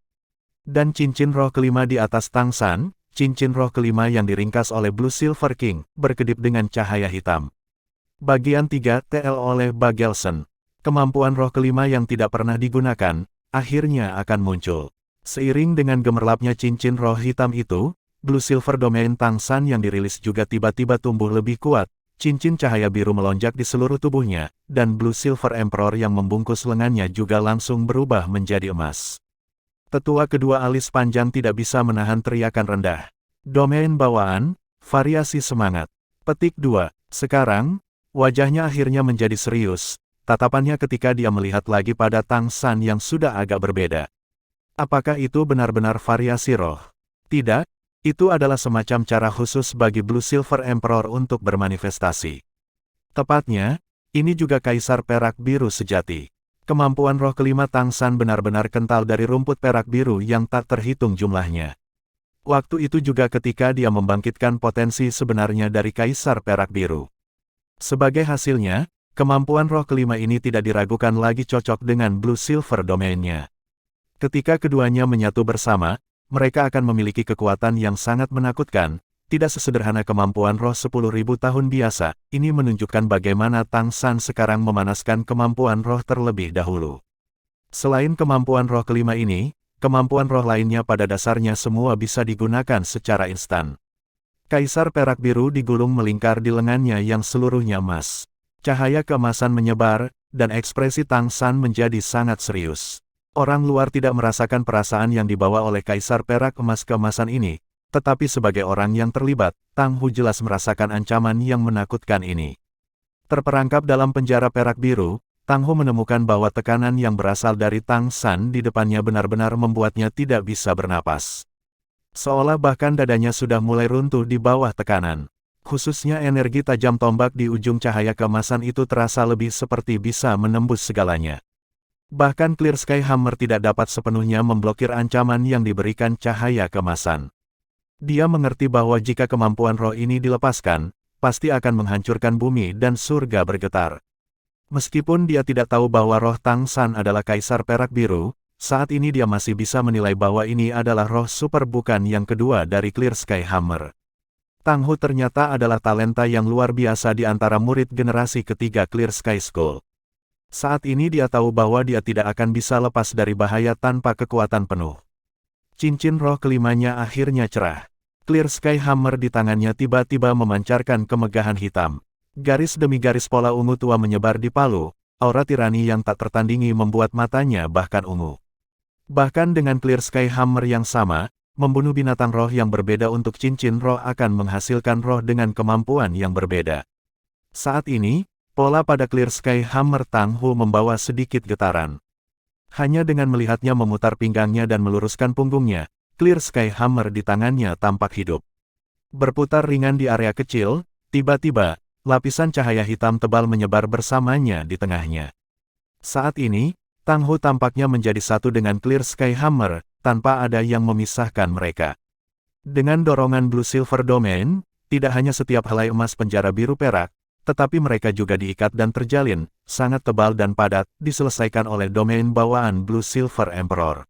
Dan cincin roh kelima di atas Tang San, cincin roh kelima yang diringkas oleh Blue Silver King, berkedip dengan cahaya hitam. Bagian 3 TL oleh Bagelson. Kemampuan roh kelima yang tidak pernah digunakan, akhirnya akan muncul. Seiring dengan gemerlapnya cincin roh hitam itu, Blue Silver Domain Tang San yang dirilis juga tiba-tiba tumbuh lebih kuat. Cincin cahaya biru melonjak di seluruh tubuhnya, dan Blue Silver Emperor yang membungkus lengannya juga langsung berubah menjadi emas. Tetua kedua alis panjang tidak bisa menahan teriakan rendah. Domain bawaan, variasi semangat. Petik 2. Sekarang, wajahnya akhirnya menjadi serius, tatapannya ketika dia melihat lagi pada Tang San yang sudah agak berbeda. Apakah itu benar-benar variasi roh? Tidak, itu adalah semacam cara khusus bagi Blue Silver Emperor untuk bermanifestasi. Tepatnya, ini juga Kaisar Perak Biru sejati. Kemampuan roh kelima Tang San benar-benar kental dari rumput perak biru yang tak terhitung jumlahnya. Waktu itu juga ketika dia membangkitkan potensi sebenarnya dari Kaisar Perak Biru. Sebagai hasilnya, kemampuan roh kelima ini tidak diragukan lagi cocok dengan Blue Silver Domain-nya. Ketika keduanya menyatu bersama, mereka akan memiliki kekuatan yang sangat menakutkan, tidak sesederhana kemampuan roh 10.000 tahun biasa. Ini menunjukkan bagaimana Tang San sekarang memanaskan kemampuan roh terlebih dahulu. Selain kemampuan roh kelima ini, kemampuan roh lainnya pada dasarnya semua bisa digunakan secara instan. Kaisar Perak Biru digulung melingkar di lengannya yang seluruhnya emas. Cahaya keemasan menyebar, dan ekspresi Tang San menjadi sangat serius. Orang luar tidak merasakan perasaan yang dibawa oleh Kaisar Perak Emas keemasan ini, tetapi sebagai orang yang terlibat, Tang Hu jelas merasakan ancaman yang menakutkan ini. Terperangkap dalam penjara perak biru, Tang Hu menemukan bahwa tekanan yang berasal dari Tang San di depannya benar-benar membuatnya tidak bisa bernapas. Seolah bahkan dadanya sudah mulai runtuh di bawah tekanan. Khususnya energi tajam tombak di ujung cahaya keemasan itu terasa lebih seperti bisa menembus segalanya. Bahkan Clear Sky Hammer tidak dapat sepenuhnya memblokir ancaman yang diberikan cahaya keemasan. Dia mengerti bahwa jika kemampuan roh ini dilepaskan, pasti akan menghancurkan bumi dan surga bergetar. Meskipun dia tidak tahu bahwa roh Tang San adalah Kaisar Perak Biru, saat ini dia masih bisa menilai bahwa ini adalah roh super bukan yang kedua dari Clear Sky Hammer. Tang Hu ternyata adalah talenta yang luar biasa di antara murid generasi ketiga Clear Sky School. Saat ini dia tahu bahwa dia tidak akan bisa lepas dari bahaya tanpa kekuatan penuh. Cincin roh kelimanya akhirnya cerah. Clear Sky Hammer di tangannya tiba-tiba memancarkan kemegahan hitam. Garis demi garis pola ungu tua menyebar di palu, aura tirani yang tak tertandingi membuat matanya bahkan ungu. Bahkan dengan Clear Sky Hammer yang sama, membunuh binatang roh yang berbeda untuk cincin roh akan menghasilkan roh dengan kemampuan yang berbeda. Saat ini, pola pada Clear Sky Hammer Tang Hu membawa sedikit getaran. Hanya dengan melihatnya memutar pinggangnya dan meluruskan punggungnya, Clear Sky Hammer di tangannya tampak hidup. Berputar ringan di area kecil, tiba-tiba, lapisan cahaya hitam tebal menyebar bersamanya di tengahnya. Saat ini, Tang Hu tampaknya menjadi satu dengan Clear Sky Hammer, tanpa ada yang memisahkan mereka. Dengan dorongan Blue Silver Domain, tidak hanya setiap helai emas penjara biru perak, tetapi mereka juga diikat dan terjalin, sangat tebal dan padat, diselesaikan oleh domain bawaan Blue Silver Emperor.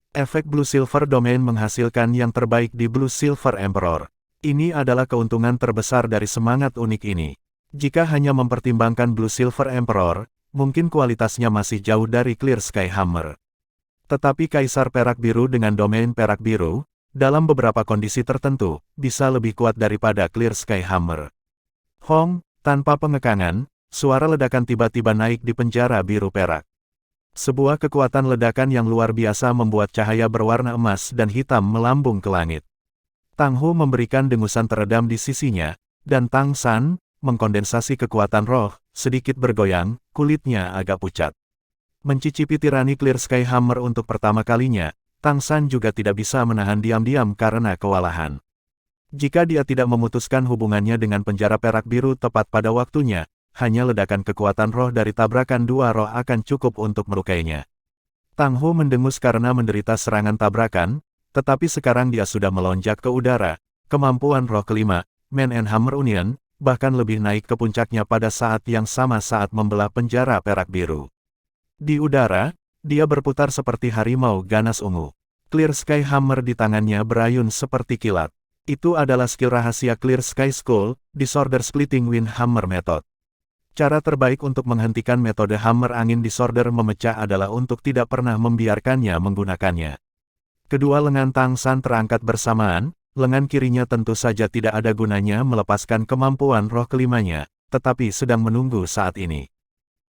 Efek Blue Silver Domain menghasilkan yang terbaik di Blue Silver Emperor. Ini adalah keuntungan terbesar dari semangat unik ini. Jika hanya mempertimbangkan Blue Silver Emperor, mungkin kualitasnya masih jauh dari Clear Sky Hammer. Tetapi Kaisar Perak Biru dengan domain perak biru, dalam beberapa kondisi tertentu, bisa lebih kuat daripada Clear Sky Hammer. Hong! Tanpa pengekangan, suara ledakan tiba-tiba naik di penjara biru perak. Sebuah kekuatan ledakan yang luar biasa membuat cahaya berwarna emas dan hitam melambung ke langit. Tang Hu memberikan dengusan teredam di sisinya, dan Tang San, mengkondensasi kekuatan roh, sedikit bergoyang, kulitnya agak pucat. Mencicipi tirani Clear Sky Hammer untuk pertama kalinya, Tang San juga tidak bisa menahan diam-diam karena kewalahan. Jika dia tidak memutuskan hubungannya dengan penjara perak biru tepat pada waktunya, hanya ledakan kekuatan roh dari tabrakan dua roh akan cukup untuk melukainya. Tang Hu mendengus karena menderita serangan tabrakan, tetapi sekarang dia sudah melonjak ke udara. Kemampuan roh kelima, Man and Hammer Union, bahkan lebih naik ke puncaknya pada saat yang sama saat membelah penjara perak biru. Di udara, dia berputar seperti harimau ganas ungu. Clear Sky Hammer di tangannya berayun seperti kilat. Itu adalah skill rahasia Clear Sky Skull, Disorder Splitting Wind Hammer Method. Cara terbaik untuk menghentikan metode hammer angin disorder memecah adalah untuk tidak pernah membiarkannya menggunakannya. Kedua lengan Tang San terangkat bersamaan, lengan kirinya tentu saja tidak ada gunanya melepaskan kemampuan roh kelimanya, tetapi sedang menunggu saat ini.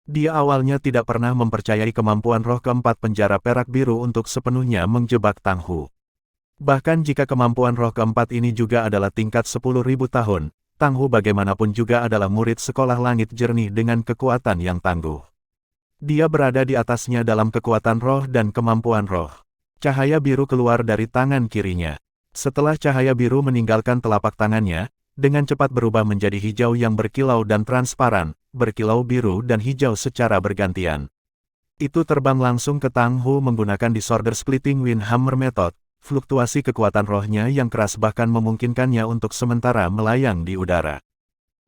Dia awalnya tidak pernah mempercayai kemampuan roh keempat penjara perak biru untuk sepenuhnya menjebak Tang Hu. Bahkan jika kemampuan roh keempat ini juga adalah tingkat 10.000 tahun, Tang Hu bagaimanapun juga adalah murid sekolah langit jernih dengan kekuatan yang tangguh. Dia berada di atasnya dalam kekuatan roh dan kemampuan roh. Cahaya biru keluar dari tangan kirinya. Setelah cahaya biru meninggalkan telapak tangannya, dengan cepat berubah menjadi hijau yang berkilau dan transparan, berkilau biru dan hijau secara bergantian. Itu terbang langsung ke Tang Hu menggunakan Disorder Splitting Wind Hammer Method, fluktuasi kekuatan rohnya yang keras bahkan memungkinkannya untuk sementara melayang di udara.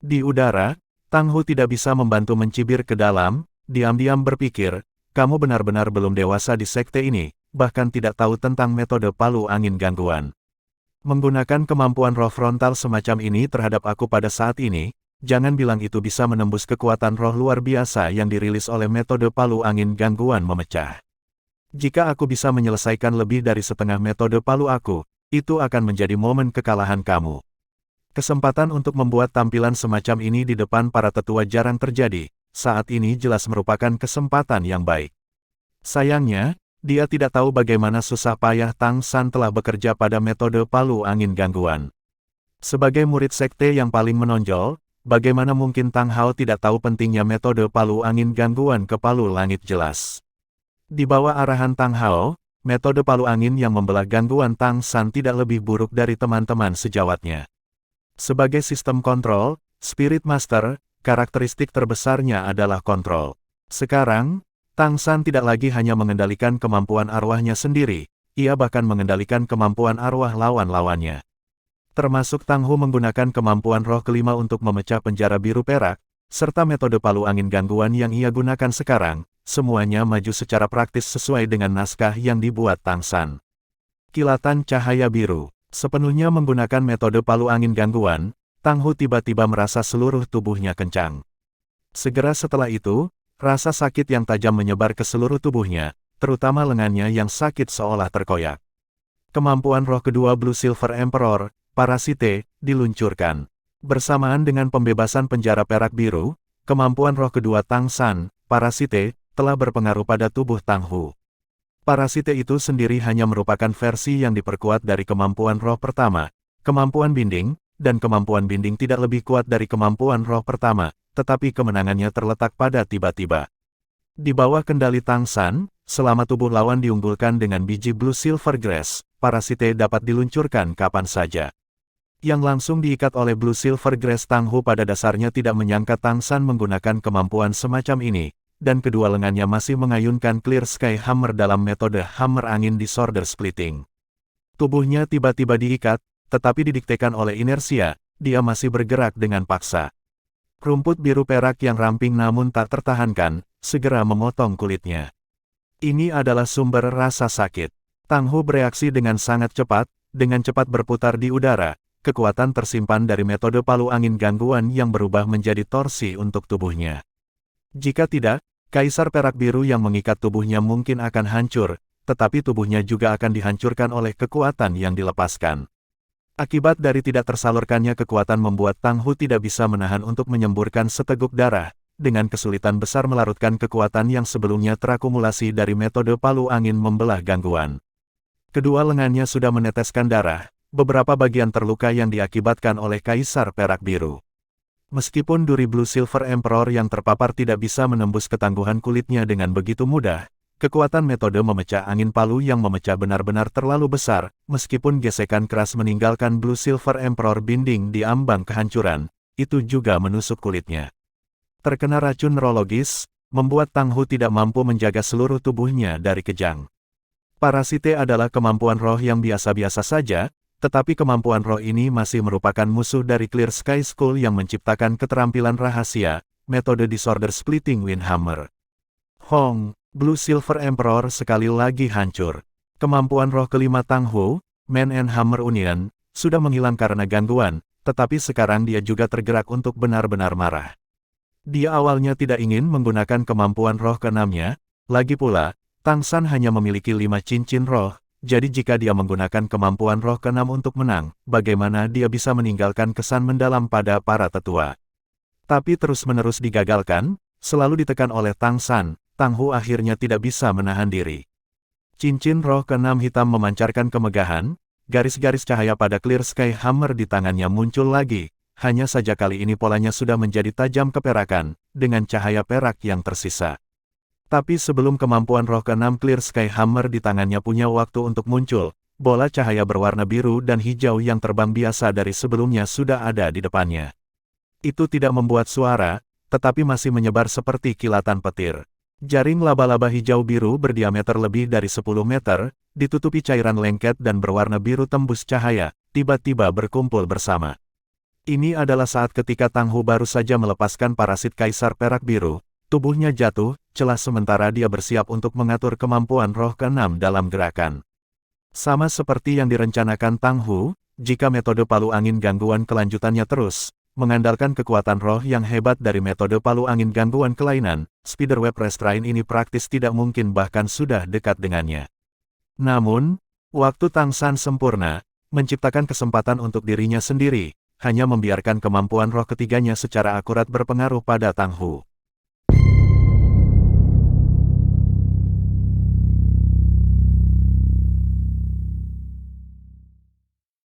Di udara, Tang Hu tidak bisa membantu mencibir ke dalam, diam-diam berpikir, kamu benar-benar belum dewasa di sekte ini, bahkan tidak tahu tentang metode palu angin gangguan. Menggunakan kemampuan roh frontal semacam ini terhadap aku pada saat ini, jangan bilang itu bisa menembus kekuatan roh luar biasa yang dirilis oleh metode palu angin gangguan memecah. Jika aku bisa menyelesaikan lebih dari setengah metode palu aku, itu akan menjadi momen kekalahan kamu. Kesempatan untuk membuat tampilan semacam ini di depan para tetua jarang terjadi, saat ini jelas merupakan kesempatan yang baik. Sayangnya, dia tidak tahu bagaimana susah payah Tang San telah bekerja pada metode palu angin gangguan. Sebagai murid sekte yang paling menonjol, bagaimana mungkin Tang Hao tidak tahu pentingnya metode palu angin gangguan ke palu langit jelas. Di bawah arahan Tang Hao, metode palu angin yang membelah gangguan Tang San tidak lebih buruk dari teman-teman sejawatnya. Sebagai sistem kontrol, Spirit Master, karakteristik terbesarnya adalah kontrol. Sekarang, Tang San tidak lagi hanya mengendalikan kemampuan arwahnya sendiri, ia bahkan mengendalikan kemampuan arwah lawan-lawannya. Termasuk Tang Hu menggunakan kemampuan roh kelima untuk memecah penjara biru perak, serta metode palu angin gangguan yang ia gunakan sekarang, semuanya maju secara praktis sesuai dengan naskah yang dibuat Tang San. Kilatan cahaya biru, sepenuhnya menggunakan metode palu angin gangguan, Tang Hu tiba-tiba merasa seluruh tubuhnya kencang. Segera setelah itu, rasa sakit yang tajam menyebar ke seluruh tubuhnya, terutama lengannya yang sakit seolah terkoyak. Kemampuan roh kedua Blue Silver Emperor, Parasite, diluncurkan. Bersamaan dengan pembebasan penjara perak biru, kemampuan roh kedua Tang San, Parasite, telah berpengaruh pada tubuh Tang Hu. Parasite itu sendiri hanya merupakan versi yang diperkuat dari kemampuan roh pertama, kemampuan binding, dan kemampuan binding tidak lebih kuat dari kemampuan roh pertama, tetapi kemenangannya terletak pada tiba-tiba. Di bawah kendali Tang San, selama tubuh lawan diunggulkan dengan biji Blue Silver Grass, Parasite dapat diluncurkan kapan saja. Yang langsung diikat oleh Blue Silver Grass Tang Hu pada dasarnya tidak menyangka Tang San menggunakan kemampuan semacam ini, dan kedua lengannya masih mengayunkan Clear Sky Hammer dalam metode hammer angin disorder splitting. Tubuhnya tiba-tiba diikat, tetapi didiktekan oleh inersia, dia masih bergerak dengan paksa. Rumput biru perak yang ramping namun tak tertahankan, segera memotong kulitnya. Ini adalah sumber rasa sakit. Tang Hu bereaksi dengan sangat cepat, dengan cepat berputar di udara, kekuatan tersimpan dari metode palu angin gangguan yang berubah menjadi torsi untuk tubuhnya. Jika tidak, Kaisar Perak Biru yang mengikat tubuhnya mungkin akan hancur, tetapi tubuhnya juga akan dihancurkan oleh kekuatan yang dilepaskan. Akibat dari tidak tersalurkannya kekuatan membuat Tang Hu tidak bisa menahan untuk menyemburkan seteguk darah, dengan kesulitan besar melarutkan kekuatan yang sebelumnya terakumulasi dari metode palu angin membelah gangguan. Kedua lengannya sudah meneteskan darah, beberapa bagian terluka yang diakibatkan oleh Kaisar Perak Biru. Meskipun duri Blue Silver Emperor yang terpapar tidak bisa menembus ketangguhan kulitnya dengan begitu mudah, kekuatan metode memecah angin palu yang memecah benar-benar terlalu besar, meskipun gesekan keras meninggalkan Blue Silver Emperor binding di ambang kehancuran, itu juga menusuk kulitnya. Terkena racun neurologis, membuat Tang Hu tidak mampu menjaga seluruh tubuhnya dari kejang. Parasite adalah kemampuan roh yang biasa-biasa saja, tetapi kemampuan roh ini masih merupakan musuh dari Clear Sky Skull yang menciptakan keterampilan rahasia, metode Disorder Splitting Wind Hammer. Hong, Blue Silver Emperor sekali lagi hancur. Kemampuan roh kelima Tang Hu, Man and Hammer Union, sudah menghilang karena gangguan, tetapi sekarang dia juga tergerak untuk benar-benar marah. Dia awalnya tidak ingin menggunakan kemampuan roh keenamnya, lagi pula, Tang San hanya memiliki 5 cincin roh, jadi jika dia menggunakan kemampuan roh keenam untuk menang, bagaimana dia bisa meninggalkan kesan mendalam pada para tetua. Tapi terus-menerus digagalkan, selalu ditekan oleh Tang San, Tang Hu akhirnya tidak bisa menahan diri. Cincin roh keenam hitam memancarkan kemegahan, garis-garis cahaya pada Clear Sky Hammer di tangannya muncul lagi, hanya saja kali ini polanya sudah menjadi tajam keperakan, dengan cahaya perak yang tersisa. Tapi sebelum kemampuan roh keenam Clear Sky Hammer di tangannya punya waktu untuk muncul, bola cahaya berwarna biru dan hijau yang terbang biasa dari sebelumnya sudah ada di depannya. Itu tidak membuat suara, tetapi masih menyebar seperti kilatan petir. Jaring laba-laba hijau biru berdiameter lebih dari 10 meter, ditutupi cairan lengket dan berwarna biru tembus cahaya, tiba-tiba berkumpul bersama. Ini adalah saat ketika Tang Hu baru saja melepaskan parasit Kaisar Perak Biru, tubuhnya jatuh, celah sementara dia bersiap untuk mengatur kemampuan roh keenam dalam gerakan. Sama seperti yang direncanakan Tang Hu, jika metode palu angin gangguan kelanjutannya terus, mengandalkan kekuatan roh yang hebat dari metode palu angin gangguan kelainan, Spiderweb Restraint ini praktis tidak mungkin bahkan sudah dekat dengannya. Namun, waktu Tang San sempurna, menciptakan kesempatan untuk dirinya sendiri, hanya membiarkan kemampuan roh ketiganya secara akurat berpengaruh pada Tang Hu.